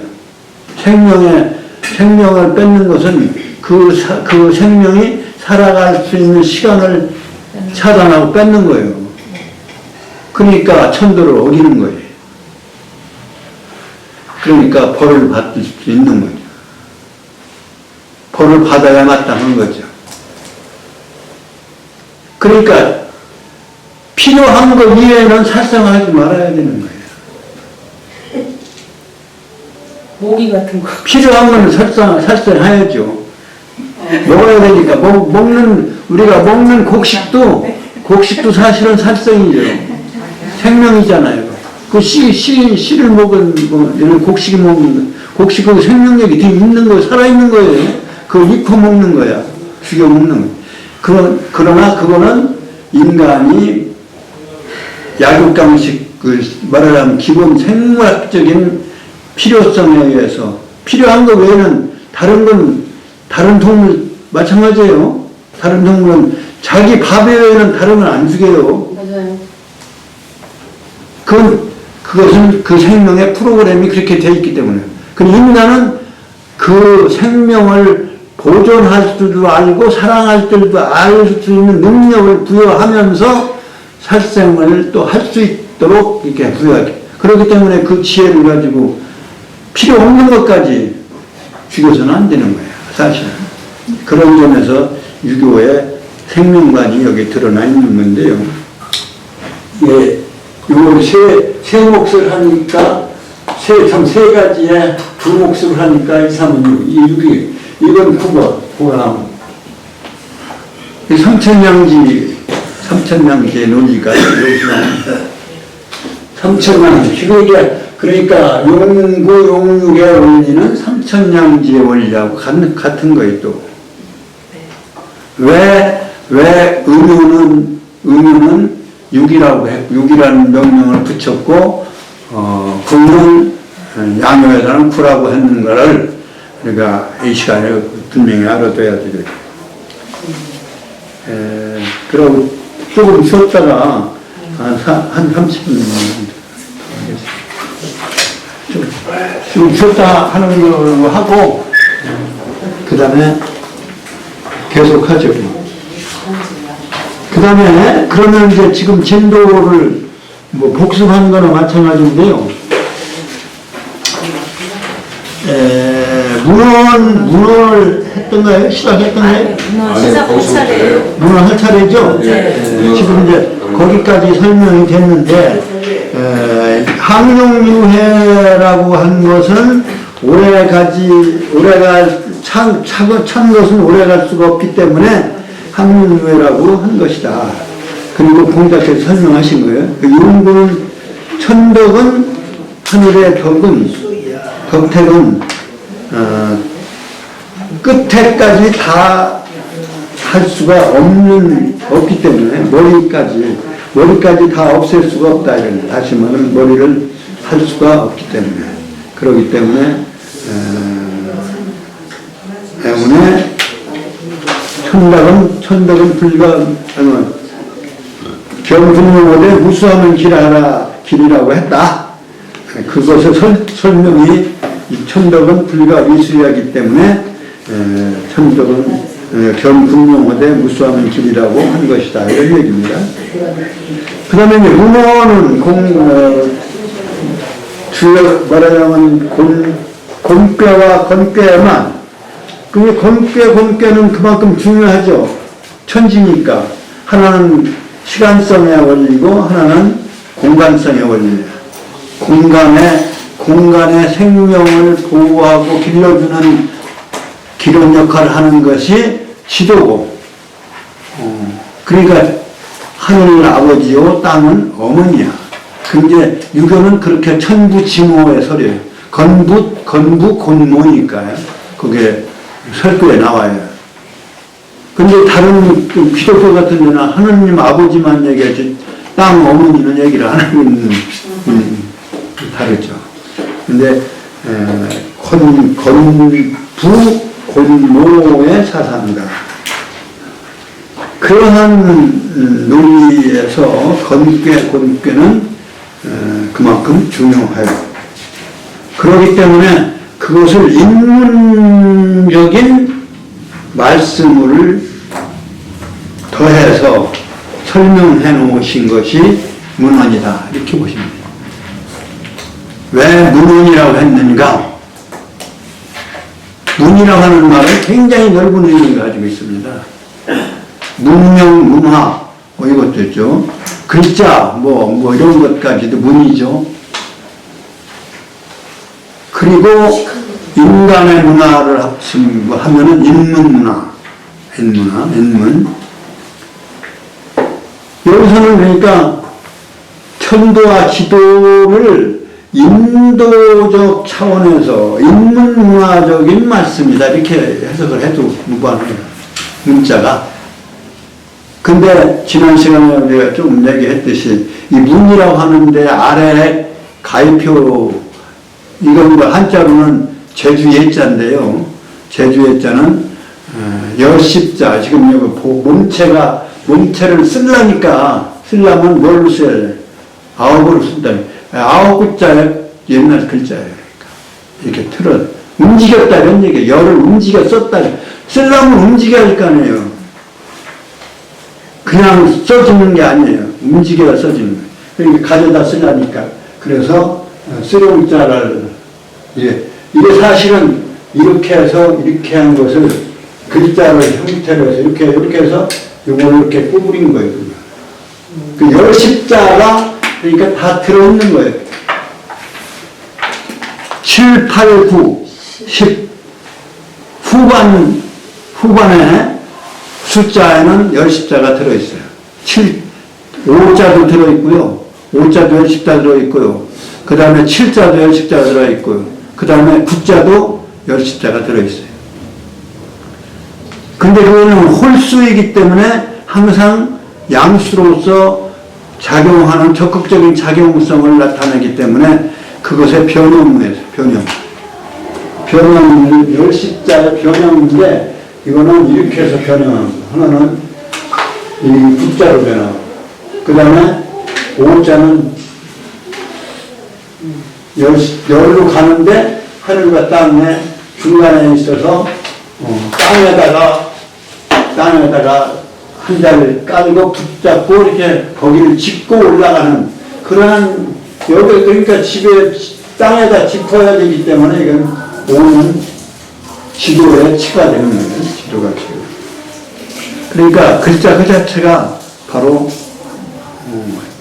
생명을 뺏는 것은 그 생명이 살아갈 수 있는 시간을 차단하고 뺏는 거예요. 그러니까 천도를 어기는 거예요. 그러니까 벌을 받을 수 있는 거죠. 벌을 받아야 마땅한 거죠. 그러니까 필요한 것 이외에는 살상하지 말아야 되는 거예요. 모기 같은 거. 필요한 건 살상해야죠. 먹어야 되니까. 우리가 먹는 곡식도 사실은 살성이죠. 생명이잖아요. 그 씨를 먹은, 곡식이 먹는 거. 곡식은 생명력이 되게 있는 거예요. 살아있는 거예요. 그걸 익혀 먹는 거야. 죽여 먹는 거. 그러나 그거는 인간이 약육강식, 말하자면 기본 생물학적인 필요성에 의해서 필요한 것 외에는 다른 동물 마찬가지예요. 다른 동물은 자기 밥 외에는 다른 건 안 죽여요. 맞아요. 그것은 그 생명의 프로그램이 그렇게 되어 있기 때문에. 근데 인간은 그 생명을 보존할 줄도 알고 사랑할 줄도 알 수 있는 능력을 부여하면서 살생을 또 할 수 있도록 이렇게 부여하게. 그렇기 때문에 그 지혜를 가지고 필요 없는 것까지 죽여서는 안 되는 거예요. 사실은. 그런 점에서 유교의 생명관이 여기 드러나 있는 건데요. 예, 요걸 세 몫을 하니까, 세 가지에 두 몫을 하니까 2, 3은 6이, 이건 국어 나오고. 삼천냥지의 논리가 여기서 나옵니다. 삼천냥지. 그러니까 용구, 용육의 원리는 삼천냥지의 원리하고 같은 거예요, 또. 왜 음유는 육이라고 했고, 육이라는 명령을 붙였고, 구는 양요에다는 구라고 했는 거를 우리가 이 시간에 분명히 알아둬야 되겠죠. 그리고 조금 쉬었다가 한 30분 좀 쉬었다 하는 걸로 하고 그 다음에 계속 하죠. 그 다음에 그러면 이제 지금 진도를 복습하는 거나 마찬가지인데요. 문헌을 했던가요? 시작했던가요? 시작할 차례예요. 문헌 할 차례죠? 네. 지금 이제 거기까지 설명이 됐는데 항룡유해라고 한 것은 찬 것은 오래갈 수가 없기 때문에 항룡유해라고 한 것이다. 그리고 공자께서 설명하신 거예요. 그 용구는 천덕은 하늘의 덕택은 끝에까지 다 할 수가 없기 때문에 머리까지 다 없앨 수가 없다. 다시 말하면 머리를 할 수가 없기 때문에 그렇기 때문에 천덕은 경분명어대 무수하면 길이라고 했다. 그것의 설명이 천덕은 불가 미수하기 때문에 천덕은 경분명어대 무수하면 길이라고 한 것이다. 이런 얘기입니다. 그 다음에 이제 문어는 말하자면 곤꾀와 건꾀만 그 건꾀는 그만큼 중요하죠. 천지니까 하나는 시간성의 원리고 하나는 공간성의 원리예요. 공간의 생명을 보호하고 길러주는 기론 역할을 하는 것이 지도고, 그러니까 하늘 아버지요 땅은 어머니야. 근데 유교는 그렇게 천부지모의 소리예요. 건부 곤모니까요. 그게 설교에 나와요. 근데 다른 기독교 같은 데는 하느님 아버지만 얘기하지 땅 어머니는 얘기를 안 하고 있는 다르죠. 근데 건부곤노의 사상이다. 그러한 논리에서 건괴는 그만큼 중요해요. 그렇기 때문에 그것을 인문적인 말씀을 더해서 설명해 놓으신 것이 문헌이다. 이렇게 보시면 돼요. 왜 문헌이라고 했는가? 문이라고 하는 말은 굉장히 넓은 의미를 가지고 있습니다. 문명, 문화, 뭐 이것도 있죠. 글자, 뭐 이런 것까지도 문이죠. 그리고 인간의 문화를 하면은 인문문화, 인문. 여기서는 그러니까 천도와 지도를 인도적 차원에서 인문문화적인 말씀이다. 이렇게 해석을 해도 무관해요. 문자가. 근데 지난 시간에 우리가 좀 얘기했듯이 이 문이라고 하는데 아래 가위표 이건 뭐 한자로는 제주 예자인데요. 제주 예자는 열십자 지금 여기 몸체를 쓰려면 뭘로 써야 돼? 아홉으로 쓴다. 아홉 글자의 옛날 글자예요. 그러니까 이렇게 움직였다 이런 얘기예요. 열을 움직여 썼다. 쓰려면 움직여야 할 거 아니에요. 그냥 써주는 게 아니에요. 움직여야 써주는 거예요. 그러니까 가져다 쓰려니까. 그래서 쓰려자를 이게 사실은 이렇게 해서 이렇게 한 것을 글자를 형태로 해서 이렇게 해서 이걸 이렇게 구부린 거예요. 그 열십자가 그러니까 다 들어있는 거예요. 7, 8, 9, 10 후반에 숫자에는 열십자가 들어있어요. 5자도 들어있고요. 5자도 열십자 들어있고요. 그 다음에 7자도 열십자가 들어있고요. 그 다음에 9자도 열십자가 들어있어요. 근데 그거는 홀수이기 때문에 항상 양수로서 작용하는 적극적인 작용성을 나타내기 때문에 그것의 변형에서 변형 열십자의 변형인데 이거는 이렇게 해서 변형하는 거. 하나는 이 9자로 변하고 그 다음에 5자는 열로 가는데 하늘과 땅에 중간에 있어서 땅에다가 한 자를 깔고 붙잡고 이렇게 거기를 짚고 올라가는 그러한 여기 그러니까 땅에다 짚어야 되기 때문에 이건 오는 지도의 치가 되는 거예요. 지도가 치고. 그러니까 글자 그 자체가 바로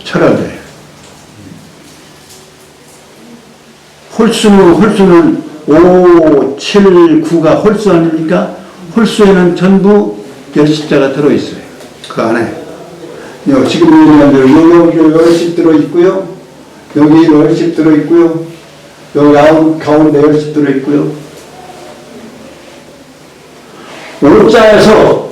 철학이에요. 홀수는 5, 7, 9가 홀수 아닙니까? 홀수에는 전부 열십자가 들어있어요. 그 안에. 지금 얘기한 대로 여기 열십 들어있고요. 여기 열십 들어있고요. 여기 가운데 열십 들어있고요. 5자에서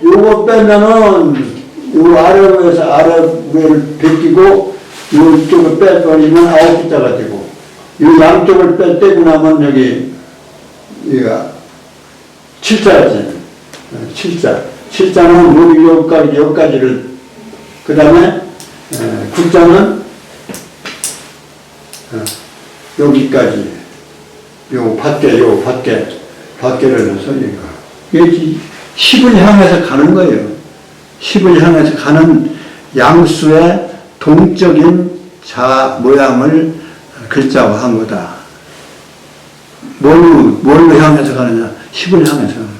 요거 빼면은 요 아래를 벗기고 이쪽을 빼버리면 9자가 되고 이 양쪽을 떼고 나면 여기가 7자지. 7자는 여기까지를 그 다음에 9자는 여기까지 밖에를 해서 여기 10을 향해서 가는 거예요. 10을 향해서 가는 양수의 동적인 모양을 글자화한 거다. 뭘로 향해서 가느냐? 10을 향해서.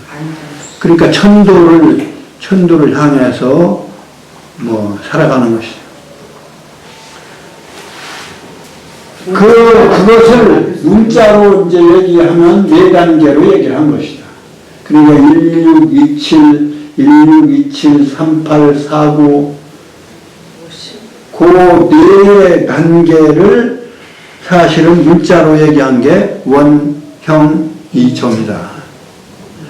그러니까 천도를 향해서 살아가는 것이죠. 그것을 문자로 이제 얘기하면 4단계로 얘기를 한 것이다. 그러니까 1627, 38, 49, 그 4단계를 사실은 문자로 얘기한 게 원형 이점이다.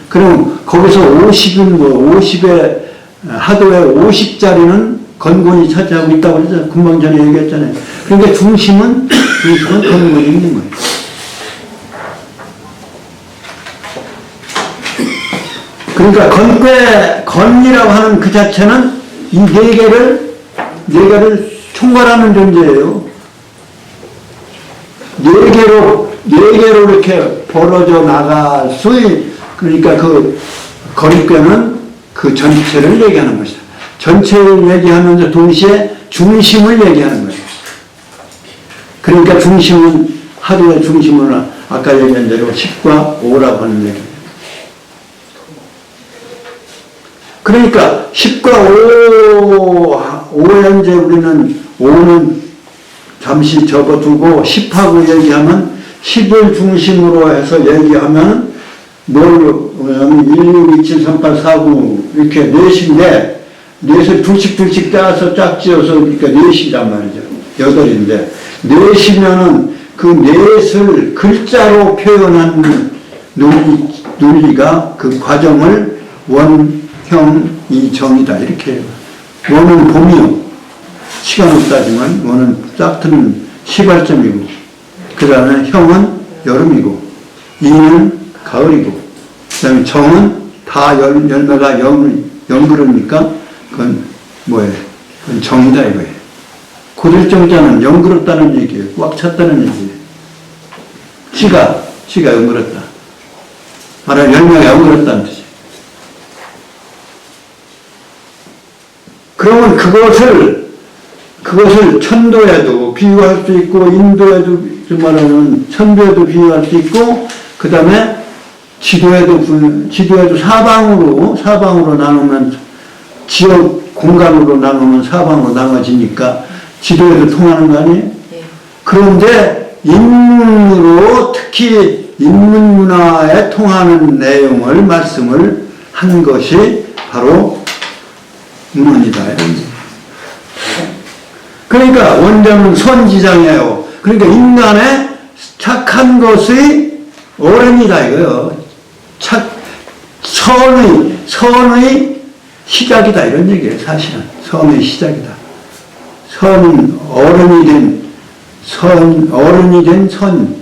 그럼 거기서 50에 하도에 50짜리는 건곤이 차지하고 있다고 그랬잖아요. 금방 전에 얘기했잖아요. 그러니까 중심은 중심은 건국에 있는 거예요. 그러니까 건이라고 하는 그 자체는 이 네 개를 총괄하는 존재예요. 네 개로 이렇게 벌어져 나갈 그러니까 그 건괴는 그 전체를 얘기하는 것이다. 전체를 얘기하면서 동시에 중심을 얘기하는 거예요. 그러니까 중심은, 하루의 중심은 아까 얘기한 대로 10과 5라고 하는 얘기예요. 그러니까 10과 5 현재 우리는 5는 잠시 접어두고 10하고 얘기하면 10을 중심으로 해서 얘기하면 뭘 1, 6, 2, 7, 3, 8, 4, 9 이렇게 넷인데 넷을 둘씩 따서 짝지어서 그러니까 넷이란 말이죠. 8인데 넷이면은 그 넷을 글자로 표현한 논리가 그 과정을 원형이정이다 이렇게 해요. 원은 봄이요. 시간으로 따지면 원은 짝트는 시발점이고 그 다음에 형은 여름이고 이는 가을이고 그 다음에 정은 다 열매가 영그러니까 그건 뭐예요? 그건 정이다 이거예요. 고들정자는 영그럽다는 얘기예요. 꽉 찼다는 얘기예요. 씨가 영그럽다. 말하면 열매가 영그럽다는 뜻이에요. 그러면 그것을 천도에도 비유할 수 있고, 인도에도 말하면 천도에도 비유할 수 있고, 그 다음에 지도에도 사방으로 나누면, 지역 공간으로 나누면 사방으로 나눠지니까 지도에도 통하는 거 아니에요? 네. 그런데 인문으로 특히 인문 문화에 통하는 내용을 말씀을 한 것이 바로 문헌이다. 그러니까 원자는 선지장이에요. 그러니까 인간의 착한 것의 어른이다 이거예요. 선의 시작이다 이런 얘기예요. 사실은 선의 시작이다. 선은 어른이 된 선.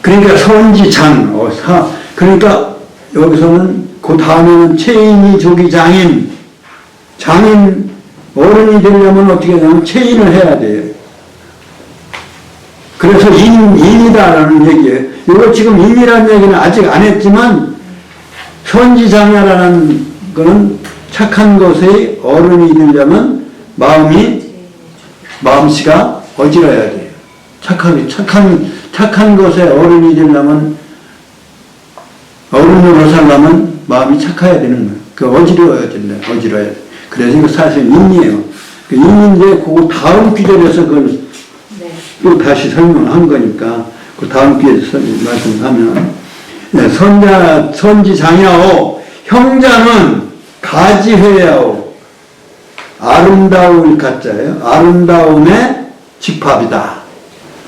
그러니까 선지장. 그러니까 여기서는 그 다음에는 체인이 조기 장인. 어른이 되려면 어떻게 하냐면 체인을 해야 돼요. 그래서 인이다라는 얘기예요. 이거 지금 인이라는 얘기는 아직 안 했지만 선지장야라는 거는 착한 것의 어른이 되려면 마음씨가 어지러야 돼요. 착한 것의 어른이 되려면 어른으로 살려면 마음이 착해야 되는 거예요. 그 어지러워야 된다. 어지러워야 돼. 그래서 이거 사실 인이에요. 그 인인데 그 다음 귀절에서 그걸 또 다시 설명한 거니까 그 다음 귀에서 말씀하면 선지장야오 형자는 가지회야오 아름다울 가짜예요. 아름다움의 집합이다.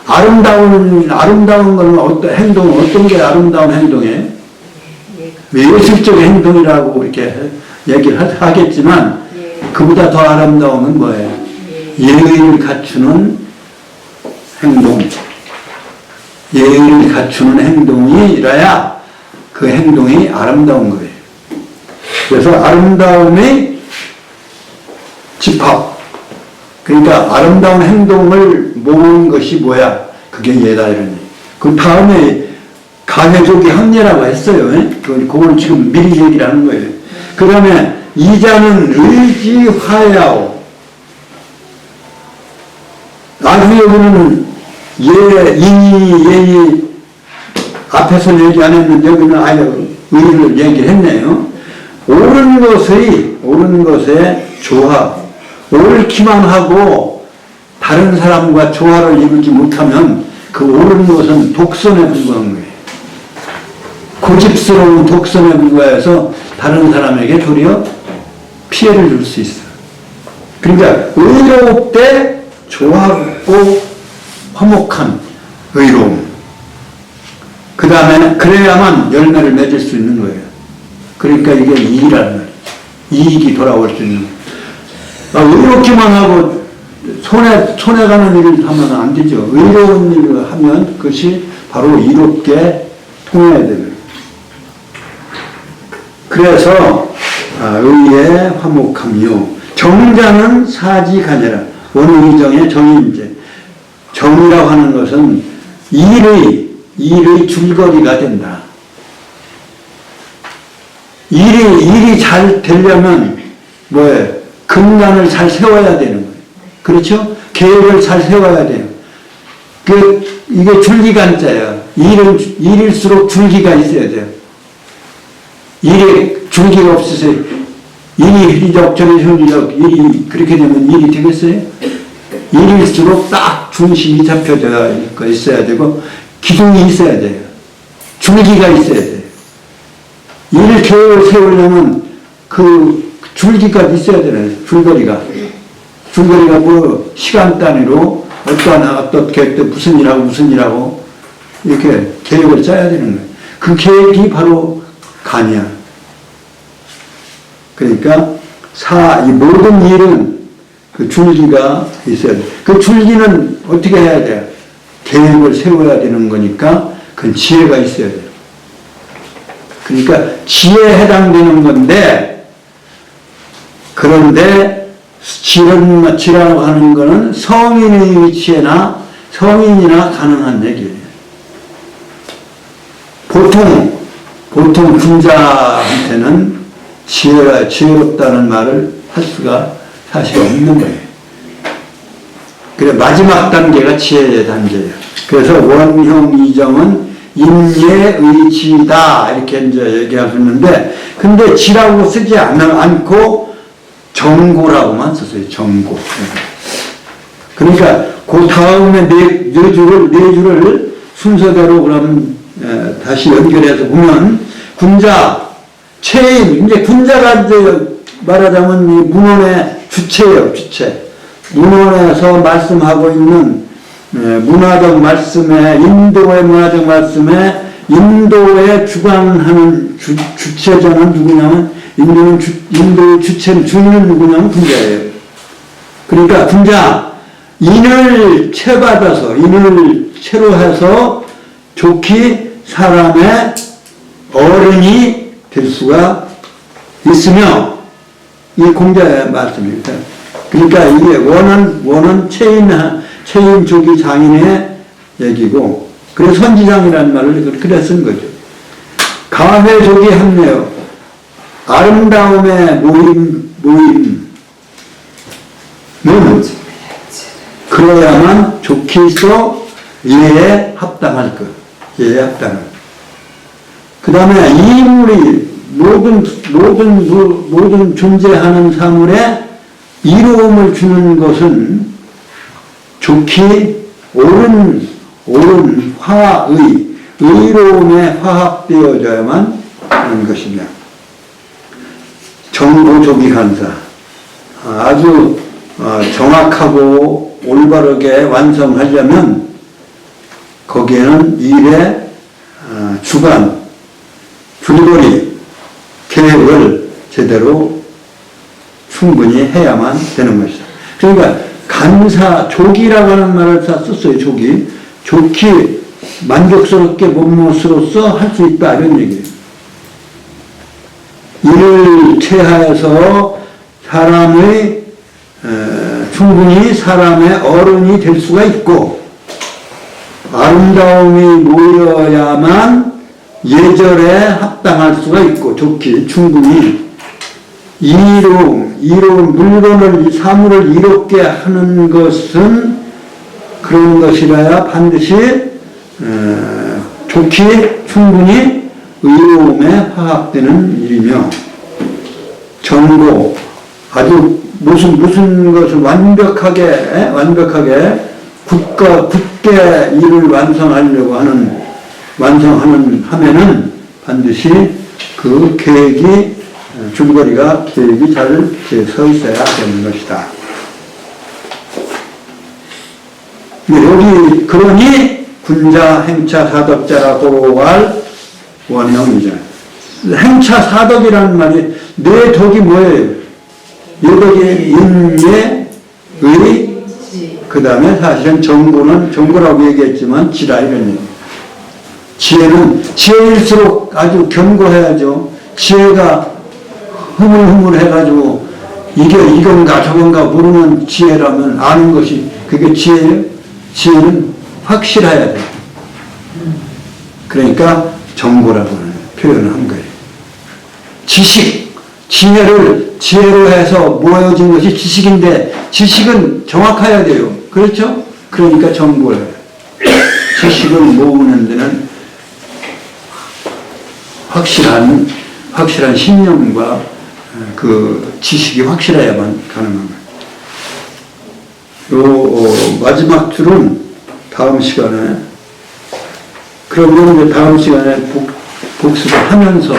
아름다운 거는 어떤 게 아름다운 행동이에요? 예술적 행동이라고 이렇게 얘기를 하겠지만 그보다 더 아름다운 건 뭐예요? 예의를 갖추는 행동. 예의를 갖추는 행동이라야 그 행동이 아름다운 거예요. 그래서 아름다움의 집합. 그러니까 아름다운 행동을 모은 것이 뭐야? 그게 예다 이런 얘기. 그 다음에 가해족이 합례라고 했어요. 그걸 지금 미리 얘기를 하는 거예요. 그 다음에 이자는 의지화야오. 나중에 여기는 예의 앞에서 얘기 안 했는데 여기는 아예 의를 얘기를 했네요. 옳은 것의 조화. 옳기만 하고 다른 사람과 조화를 이루지 못하면 그 옳은 것은 독선에 불과한 거예요. 고집스러운 독선에 불과해서 다른 사람에게 도리어 피해를 줄 수 있어요. 그러니까 의로울 때 조화롭고 화목한 의로움. 그 다음에 그래야만 열매를 맺을 수 있는 거예요. 그러니까 이게 이익이라는 말이에요. 이익이 돌아올 수 있는 거예요. 의롭기만 하고 손해 가는 일을 하면 안 되죠. 의로운 일을 하면 그것이 바로 이롭게 통해야 됩니다. 그래서 의에 화목하며 정자는 사지가니라. 원의정의 정인제. 정이라고 하는 것은 일의 줄거리가 된다. 일이 잘 되려면 뭐예요? 근간을 잘 세워야 되는 거예요. 그렇죠? 계획을 잘 세워야 돼요. 이게 줄기간자예요. 일일수록 줄기가 있어야 돼요. 일에 줄기가 없으세요. 일이 흐리적, 저리 흐리적, 일이 그렇게 되면 일이 되겠어요? 일일수록 딱 중심이 잡혀져 있어야 되고, 기둥이 있어야 돼요. 줄기가 있어야 돼요. 일 계획을 세우려면 그 줄기가 있어야 되잖아요. 줄거리가 뭐 시간 단위로 어떻게 무슨 일하고 이렇게 계획을 짜야 되는 거예요. 그 계획이 바로 간이야. 그러니까 이 모든 일은 그 줄기가 있어야 돼. 그 줄기는 어떻게 해야 돼요? 계획을 세워야 되는 거니까 그 지혜가 있어야 돼요. 그러니까 지혜에 해당되는 건데, 그런데 지라고 하는 거는 성인의 위치에나 성인이나 가능한 얘기예요. 보통 군자한테는 지혜롭다는 말을 할 수가 사실 없는 거예요. 그래 마지막 단계가 지혜의 단계예요. 그래서 원형 이정은 인예의지다 이렇게 이제 얘기하셨는데, 근데 지라고 쓰지 않고 정고라고만 썼어요. 정고. 그러니까 그 다음에 네 줄을 순서대로 그럼 다시 연결해서 보면 군자, 체인, 이제 군자가 이제 말하자면 이 문헌의 주체예요. 주체. 문헌에서 말씀하고 있는 문화적 말씀에, 인도의 문화적 말씀에 인도에 주관하는 주체자는 누구냐면, 인도의 주체는 주인은 누구냐면 군자예요. 그러니까 군자, 인을 채받아서, 인을 채로 해서 좋게 사람의 어른이 될 수가 있으며, 이 공자의 말씀입니다. 그러니까 이게 원은 체인족이 장인의 얘기고, 그래서 선지장이라는 말을 그래 쓴 거죠. 가회족이 합내요. 아름다움의 모임은 그래야만 좋기서 예에 합당할 것. 예에 합당할. 그 다음에 이 인물이 모든 존재하는 사물에 이로움을 주는 것은 좋기 옳은 의로움에 화합되어져야만 하는 것이며, 정보조기 간사, 아주 정확하고 올바르게 완성하려면 거기에는 일의 주관, 줄거리, 계획을 제대로 충분히 해야만 되는 것이다. 그러니까 조기라고 하는 말을 다 썼어요. 좋기 만족스럽게 몸으로써 할 수 있다 이런 얘기예요. 이를 채하여서 충분히 사람의 어른이 될 수가 있고, 아름다움이 모여야만 예절에 합당할 수가 있고, 좋기 충분히 이로운 사물을 이롭게 하는 것은 그런 것이라야 반드시 좋기 충분히 의로움에 화합되는 일이며, 정고, 아주 무슨 것을 완벽하게 굳게 일을 하면은 반드시 그 줄거리가 계획이 잘 서 있어야 되는 것이다. 여기 그러니 군자 행차 사덕자라고 할 원형이죠. 행차 사덕이라는 말이 네 덕이 뭐예요? 네 덕이 인예, 의, 지. 그 다음에 사실은 정보라고 얘기했지만 지라 이런 얘기. 지혜는 지혜일수록 아주 견고해야죠. 지혜가 흐물흐물해가지고 이게 이건가 저건가 모르는 지혜라면 아는 것이 그게 지혜예요. 지혜는 확실해야 돼. 그러니까 정보라고 표현을 한 거예요. 지식, 지혜로 해서 모여진 것이 지식인데 지식은 정확해야 돼요. 그렇죠? 그러니까 정보예요. 지식을 모으는 데는 확실한 신념과 그 지식이 확실해야만 가능한 거예요. 요 마지막 줄은 다음 시간에 그러면 이제 다음 시간에 복습을 하면서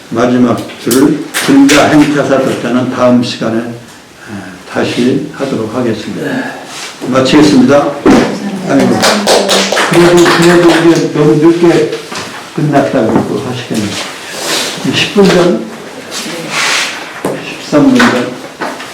마지막 줄을 분자 행차사 덕자는 다음 시간에 다시 하도록 하겠습니다. 마치겠습니다. 아이고, 그래도 이게 너무 늦게 끝났다고 하시겠네요. 10분 전? 13분 전?